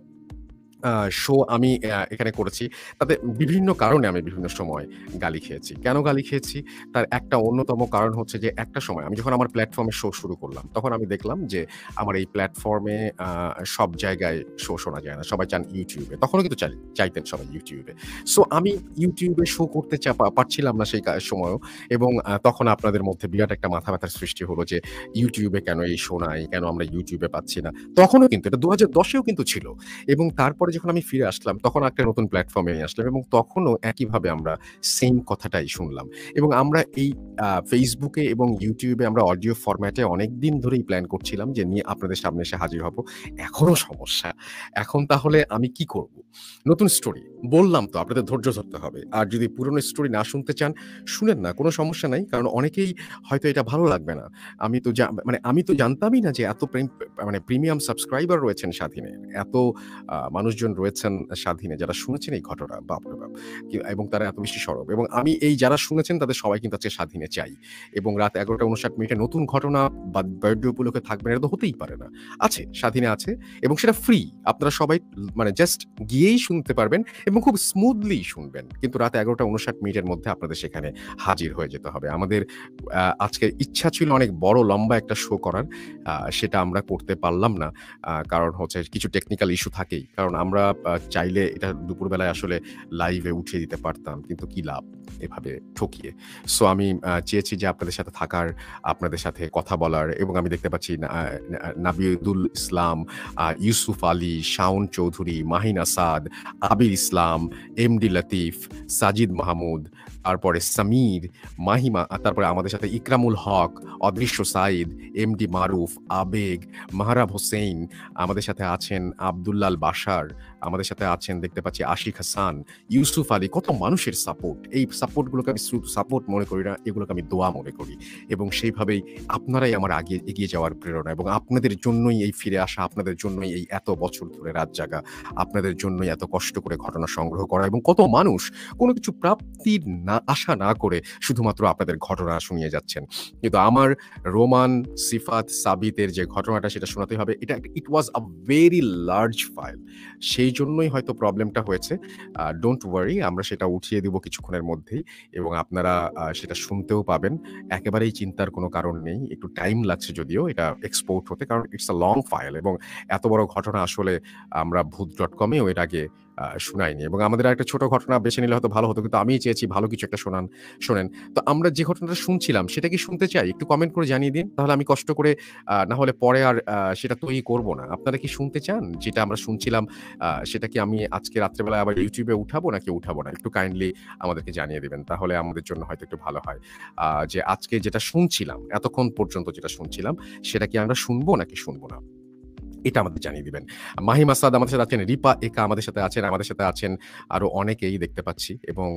শো আমি এখানে করেছি, তাতে বিভিন্ন কারণে আমি বিভিন্ন সময় গালি খেয়েছি। কেন গালি খেয়েছি? তার একটা অন্যতম কারণ হচ্ছে যে একটা সময় আমি যখন আমার প্ল্যাটফর্মে শো শুরু করলাম, তখন আমি দেখলাম যে আমার এই প্ল্যাটফর্মে সব জায়গায় শো শোনা যায় না। সবাই চান YouTube এ। তখনও কিন্তু চাইতেন সবাই YouTube এ। সো আমি YouTube এ শো করতে পারছিলাম না সেই সময়ও এবং তখন আপনাদের মধ্যে বিরাট একটা মাথা ব্যাথার সৃষ্টি হলো যে YouTube এ কেন এই শো নাই? কেন আমরা YouTube এ পাচ্ছি না? তখনও কিন্তু এটা ২০১০ এও কিন্তু ছিল এবং তারপরে যখন আমি ফিরে আসলাম, তখন একটা নতুন প্ল্যাটফর্মে আসলাম এবং তখনও একইভাবে আমরা সেইম কথাটাই শুনলাম। এবং আমরা এই Facebook এ এবং YouTube এ আমরা অডিও ফরম্যাটে অনেকদিন ধরেই প্ল্যান করছিলাম যে নিয়ে আপনাদের সামনে এসে হাজির হব। এখনো সমস্যা। এখন তাহলে আমি কি করব? নতুন স্টোরি। বললাম তো আপনাদের ধৈর্য ধরতে হবে। আর যদি পুরনো স্টোরি না শুনতে চান, শুনেন না, কোনো সমস্যা নাই। কারণ অনেকেই হয়তো এটা ভালো লাগবে না। আমি তো জানতামই না যে এত প্রিমিয়াম সাবস্ক্রাইবার রয়েছেন স্বাধীনে। এত মানুষজন রয়েছেন স্বাধীনে যারা শুনেছেন এই ঘটনা, বাপরে বাপ! এবং তারা এত বেশি সরব এবং আমি এই যারা শুনেছেন তাদের সবাই কিন্তু আজকে স্বাধীনে চাই এবং রাত 11:59 নতুন ঘটনা বা বার্থডে উপলক্ষে থাকবে না, এটা তো হতেই পারে না। আছে, স্বাধীনে আছে এবং সেটা ফ্রি। আপনারা সবাই জাস্ট গিয়েই শুনতে পারবেন এবং খুব স্মুথলি শুনবেন। কিন্তু রাত 11:59 মধ্যে আপনাদের সেখানে হাজির হয়ে যেতে হবে। আমাদের আজকের ইচ্ছা ছিল অনেক বড় লম্বা একটা শো করার, সেটা আমরা করতে পারলাম না। কারণ হচ্ছে কিছু টেকনিক্যাল ইস্যু থাকেই। কারণ আমরা চাইলে এটা দুপুরবেলায় আসলে লাইভে উঠিয়ে দিতে পারতাম। কিন্তু কি লাভ এভাবে ঠকিয়ে। সো আমি চেয়েছি যে আপনাদের সাথে থাকার, আপনাদের সাথে কথা বলার এবং আমি দেখতে পাচ্ছি নাবিদুল ইসলাম, ইউসুফ আলী, শাওন চৌধুরী, মাহিন আসাদ, আবির ইসলাম, এমডি লতিফ, সাজিদ মাহমুদ, তারপরে সামির, মাহিমা, তারপরে আমাদের সাথে ইকরামুল হক, অদৃশ্য সাইদ, এমডি মারুফ, আবেগ, মাহরাব হোসেন, আমাদের সাথে আছেন আব্দুল্লাল বাশার, আমাদের সাথে আছেন দেখতে পাচ্ছি আশিক হাসান, ইউসুফ আলী। কত মানুষের সাপোর্ট! এই সাপোর্টগুলোকে আমি শুধু সাপোর্ট মনে করি না, এগুলোকে আমি দোয়া মনে করি। এবং সেইভাবেই আপনারাই আমার আগে এগিয়ে যাওয়ার প্রেরণা, এবং আপনাদের জন্যই এই ফিরে আসা, আপনাদের জন্যই এই এত বছর ধরে রাত জাগা, আপনাদের জন্যই এত কষ্ট করে ঘটনা সংগ্রহ করা, এবং কত মানুষ কোনো কিছু প্রাপ্তির না আশা না করে শুধুমাত্র আপনাদের ঘটনা শুনিয়ে যাচ্ছেন। কিন্তু আমার রোমান, সিফাত, সাবিতের যে ঘটনাটা সেটা শোনাতে হবে। এটা ইট ওয়াজ আ ভেরি লার্জ ফাইল, সেই জন্যই হয়তো প্রবলেমটা হয়েছে। ডোন্ট ওয়ারি, আমরা সেটা উঠিয়ে দিব কিছুক্ষণের মধ্যেই, এবং আপনারা সেটা শুনতেও পাবেন। একেবারেই চিন্তার কোনো কারণ নেই। একটু টাইম লাগছে যদিও এটা এক্সপোর্ট হতে, কারণ ইটস আ লং ফাইল, এবং এত বড় ঘটনা আসলে আমরা ভূত.কমেও এর আগে শুনাইনি। এবং আমাদের আরেকটা ছোট ঘটনা বেছে নিলে হয়তো ভালো হতো, কিন্তু আমি চেয়েছি ভালো কিছু একটা শোনেন। তো আমরা যে ঘটনাটা শুনছিলাম সেটা কি শুনতে চাই? একটু কমেন্ট করে জানিয়ে দিন। তাহলে আমি কষ্ট করে না হলে পরে আর সেটা তৈরি করব না। আপনারা কি শুনতে চান? যেটা আমরা শুনছিলাম সেটা কি আমি আজকে রাত্রে বেলায় আবার YouTube এ উঠাবো নাকি উঠাবো না? একটু কাইন্ডলি আমাদেরকে জানিয়ে দিবেন। তাহলে আমাদের জন্য হয়তো একটু ভালো হয়। যে আজকে যেটা শুনছিলাম, এতক্ষণ পর্যন্ত যেটা শুনছিলাম, সেটা কি আমরা শুনবো নাকি শুনবো না? এটা আমাদের জানিয়ে দিবেন। মাহিম আসাদ আমাদের সাথে আছেন, রিপা একা আমাদের সাথে আছেন, আমাদের সাথে আছেন আরো অনেকেই দেখতে পাচ্ছি, এবং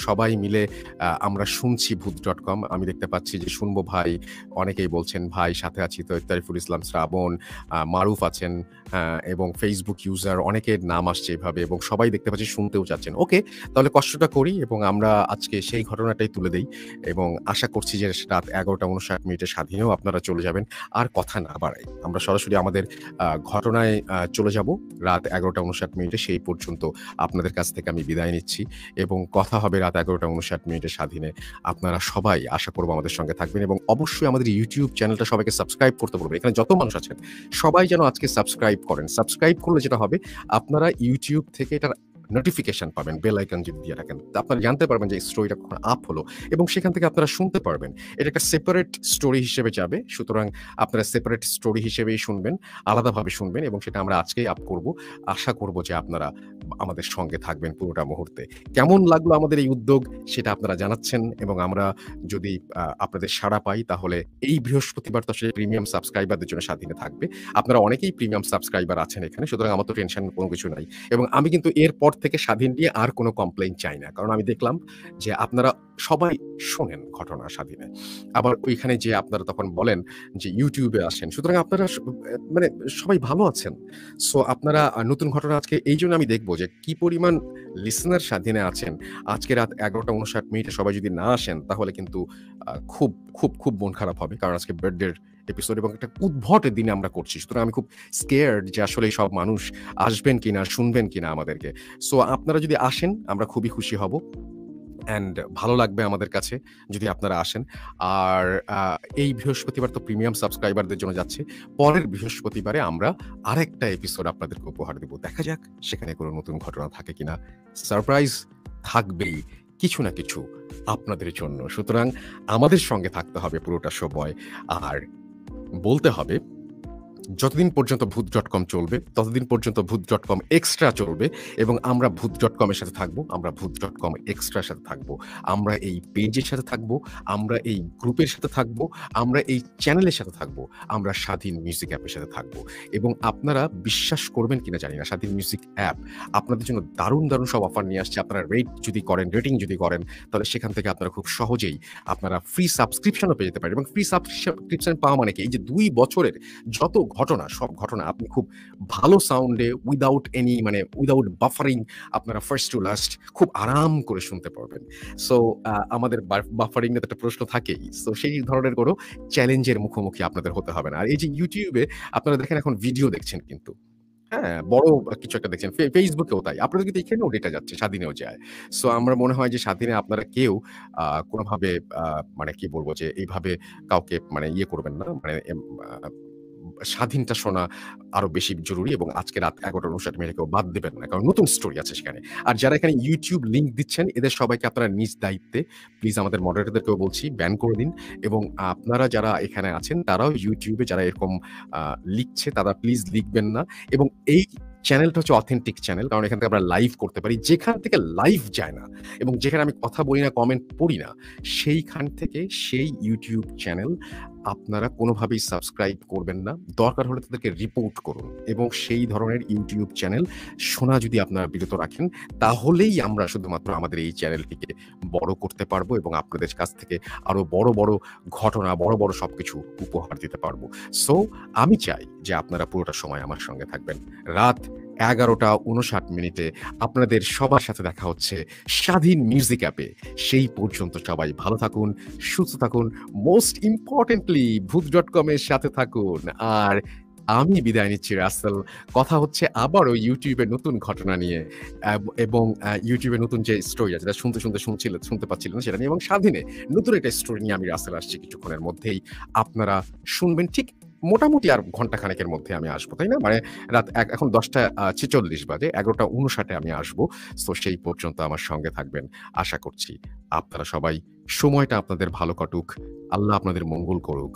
সবাই মিলে আমরা শুনছি ভূত.কম। আমি দেখতে পাচ্ছি যে শুনবো ভাই, অনেকেই বলছেন ভাই, সাথে আছি তো তারিফুল ইসলাম শ্রাবণ, মারুফ আছেন, এবং ফেসবুক ইউজার অনেকের নাম আসছে এভাবে, এবং সবাই দেখতে পাচ্ছি শুনতেও চাচ্ছেন। ওকে, তাহলে কষ্টটা করি এবং আমরা আজকে সেই ঘটনাটাই তুলে দেই, এবং আশা করছি যে রাত 11:59 স্বাধীনেও আপনারা চলে যাবেন। আর কথা না বাড়াই, আমরা সরাসরি আমাদের ঘটনায় চলে যাব রাত 11:59। সেই পর্যন্ত আপনাদের কাছ থেকে আমি বিদায় নিচ্ছি, এবং কথা হবে রাত 11:59 স্বাধীনে। আপনারা সবাই আশা করব আমাদের সঙ্গে থাকবেন, এবং অবশ্যই আমাদের ইউটিউব চ্যানেলটা সবাইকে সাবস্ক্রাইব করতে বলবো। এখানে যত মানুষ আছেন সবাই যেন আজকে সাবস্ক্রাইব করেন। সাবস্ক্রাইব করলে যেটা হবে, আপনারা ইউটিউব থেকে এটার নোটিফিকেশন পাবেন, বেল আইকন যদি দিয়ে রাখেন। আপনারা জানতে পারবেন যে এই স্টোরিটা কখন আপ হলো, এবং সেখান থেকে আপনারা শুনতে পারবেন। এটা একটা সেপারেট স্টোরি হিসেবে যাবে, সুতরাং আপনারা সেপারেট স্টোরি হিসেবেই শুনবেন, আলাদাভাবে শুনবেন, এবং সেটা আমরা আজকেই আপ করব। আশা করব যে আপনারা আমাদের সঙ্গে থাকবেন পুরোটা মুহূর্তে। কেমন লাগলো আমাদের এই উদ্যোগ সেটা আপনারা জানাচ্ছেন, এবং আমরা যদি আপনাদের সাড়া পাই, তাহলে এই বৃহস্পতিবার তো আসলে প্রিমিয়াম সাবস্ক্রাইবারদের জন্য স্বাধীনে থাকবে। আপনারা অনেকেই প্রিমিয়াম সাবস্ক্রাইবার আছেন এখানে, সুতরাং আমার তো টেনশন কোনো কিছু নাই। এবং আমি কিন্তু এরপর থেকে স্বাধীন নিয়ে আর কোনো কমপ্লেইন চাই না, কারণ আমি দেখলাম যে আপনারা সবাই শোনেন ঘটনা স্বাধীনে। আবার ওইখানে যে আপনারা তখন বলেন যে ইউটিউবে আসেন, সুতরাং আপনারা মানে সবাই ভালো আছেন। সো আপনারা নতুন ঘটনা আজকে এই জন্য আমি দেখবো যে কি পরিমাণ লিসনার স্বাধীনে আছেন। আজকে রাত 11:59 সবাই যদি না আসেন, তাহলে কিন্তু খুব খুব খুব মন খারাপ হবে, কারণ আজকে বার্থডের এপিসোড এবং একটা উদ্ভট দিনে আমরা করছি। সুতরাং আমি খুব স্কেয়ার্ড যে আসলে সব মানুষ আসবেন কিনা, শুনবেন কিনা আমাদেরকে। সো আপনারা যদি আসেন, আমরা খুবই খুশি হব, অ্যান্ড ভালো লাগবে আমাদের কাছে যদি আপনারা আসেন। আর এই বৃহস্পতিবার তো প্রিমিয়াম সাবস্ক্রাইবারদের জন্য যাচ্ছে। পরের বৃহস্পতিবারে আমরা আরেকটা এপিসোড আপনাদেরকে উপহার দেব। দেখা যাক সেখানে কোনো নতুন ঘটনা থাকে কিনা। সারপ্রাইজ থাকবেই কিছু না কিছু আপনাদের জন্য। সুতরাং আমাদের সঙ্গে থাকতে হবে পুরোটা সময়, আর বলতে হবে যতদিন পর্যন্ত ভূত.কম চলবে, ততদিন পর্যন্ত ভূত.কম এক্সট্রা চলবে, এবং আমরা ভূত.কম এর সাথে থাকবো, আমরা ভূত.কম এক্সট্রার সাথে থাকবো, আমরা এই পেজের সাথে থাকবো, আমরা এই গ্রুপের সাথে থাকবো, আমরা এই চ্যানেলের সাথে থাকবো, আমরা স্বাধীন মিউজিক অ্যাপের সাথে থাকবো। এবং আপনারা বিশ্বাস করবেন কিনা জানি না, স্বাধীন মিউজিক অ্যাপ আপনাদের জন্য দারুণ দারুণ সব অফার নিয়ে আসছে। আপনারা রেটিং যদি করেন, তাহলে সেখান থেকে আপনারা খুব সহজেই আপনারা ফ্রি সাবস্ক্রিপশনও পেয়ে যেতে পারেন। এবং ফ্রি সাবস্ক্রিপশন পাওয়া মানে কি, এই যে 2 বছরের যত ঘটনা, সব ঘটনা আপনি খুব ভালো সাউন্ডে, উইদাউট বাফারিং, আপনারা ফার্স্ট টু লাস্ট খুব আরাম করে শুনতে পারবেন। সো আমাদের বাফারিং এর একটা প্রশ্ন থাকেই। সো সেই ধরনের কোনো চ্যালেঞ্জের মুখোমুখি আপনাদের হতে হবে না। আর এই যে ইউটিউবে আপনারা দেখেন এখন ভিডিও দেখছেন, কিন্তু হ্যাঁ, বড় কিছু একটা দেখছেন, ফেসবুকেও তাই। আপনাদের কিন্তু এখানেও ডেটা যাচ্ছে, স্বাধীনেও যায়। সো আমার মনে হয় যে স্বাধীনে আপনারা কেউ কোনোভাবে মানে কি বলবো, যে এইভাবে কাউকে মানে ইয়ে করবেন না, মানে স্বাধীনটা শোনা আরো বেশি জরুরি, এবং আজকে রাত 11:59 কেউ বাদ দেবেন না, কারণ নতুন স্টোরি আছে সেখানে। আর যারা এখানে ইউটিউব লিঙ্ক দিচ্ছেন, এদের সবাইকে আপনারা নিজ দায়িত্বে প্লিজ আমাদের মডারেটরদেরকেও বলছি ব্যান করে দিন। এবং আপনারা যারা এখানে আছেন, তারাও ইউটিউবে যারা এরকম লিখছে, তারা প্লিজ লিখবেন না। এবং এই চ্যানেলটা হচ্ছে অথেন্টিক চ্যানেল। কারণ এখান থেকে আমরা লাইভ করতে পারি। যেখান থেকে লাইভ যায় না এবং যেখানে আমি কথা বলি না, কমেন্ট পড়ি না, সেইখান থেকে সেই YouTube চ্যানেল আপনারা কোনোভাবেই সাবস্ক্রাইব করবেন না। দরকার হলে তাদেরকে রিপোর্ট করুন এবং সেই ধরনের YouTube চ্যানেল শোনা যদি আপনারা বিরত রাখেন, তাহলেই আমরা শুধুমাত্র আমাদের এই চ্যানেলটিকে বড় করতে পারবো এবং আপনাদের কাছ থেকে আরো বড়, বড় ঘটনা, বড়, বড় সবকিছু উপহার দিতে পারবো। সো আমি চাই যে আপনারা পুরোটা সময় আমার সঙ্গে থাকবেন। রাত 11:59 আপনাদের সবার সাথে দেখা হচ্ছে স্বাধীন মিউজিক অ্যাপে। সেই পর্যন্ত সবাই ভালো থাকুন, সুস্থ থাকুন। মোস্ট ইম্পোর্টেন্টলি ভূত.com এর সাথে থাকুন। আর আমি বিদায় নিচ্ছি রাসেল। কথা হচ্ছে আবারও YouTube এর নতুন ঘটনা নিয়ে এবং YouTube এর নতুন যে স্টোরি আছে, যেটা শুনতে পাচ্ছিলেন সেটা নিয়ে, এবং স্বাধীনে নতুন একটা স্টোরি নিয়ে আমি রাসেল আসছি কিছুক্ষণের মধ্যেই। আপনারা শুনবেন ঠিক মোটামুটি আর ঘন্টাখানেকের মধ্যে আমি আসবো, তাই না? মানে রাত এখন 10:46 বাজে, 11:59 আমি আসবো। সো সেই পর্যন্ত আমার সঙ্গে থাকবেন। আশা করছি আপনারা সবাই সময়টা আপনাদের ভালো কাটুক। আল্লাহ আপনাদের মঙ্গল করুক।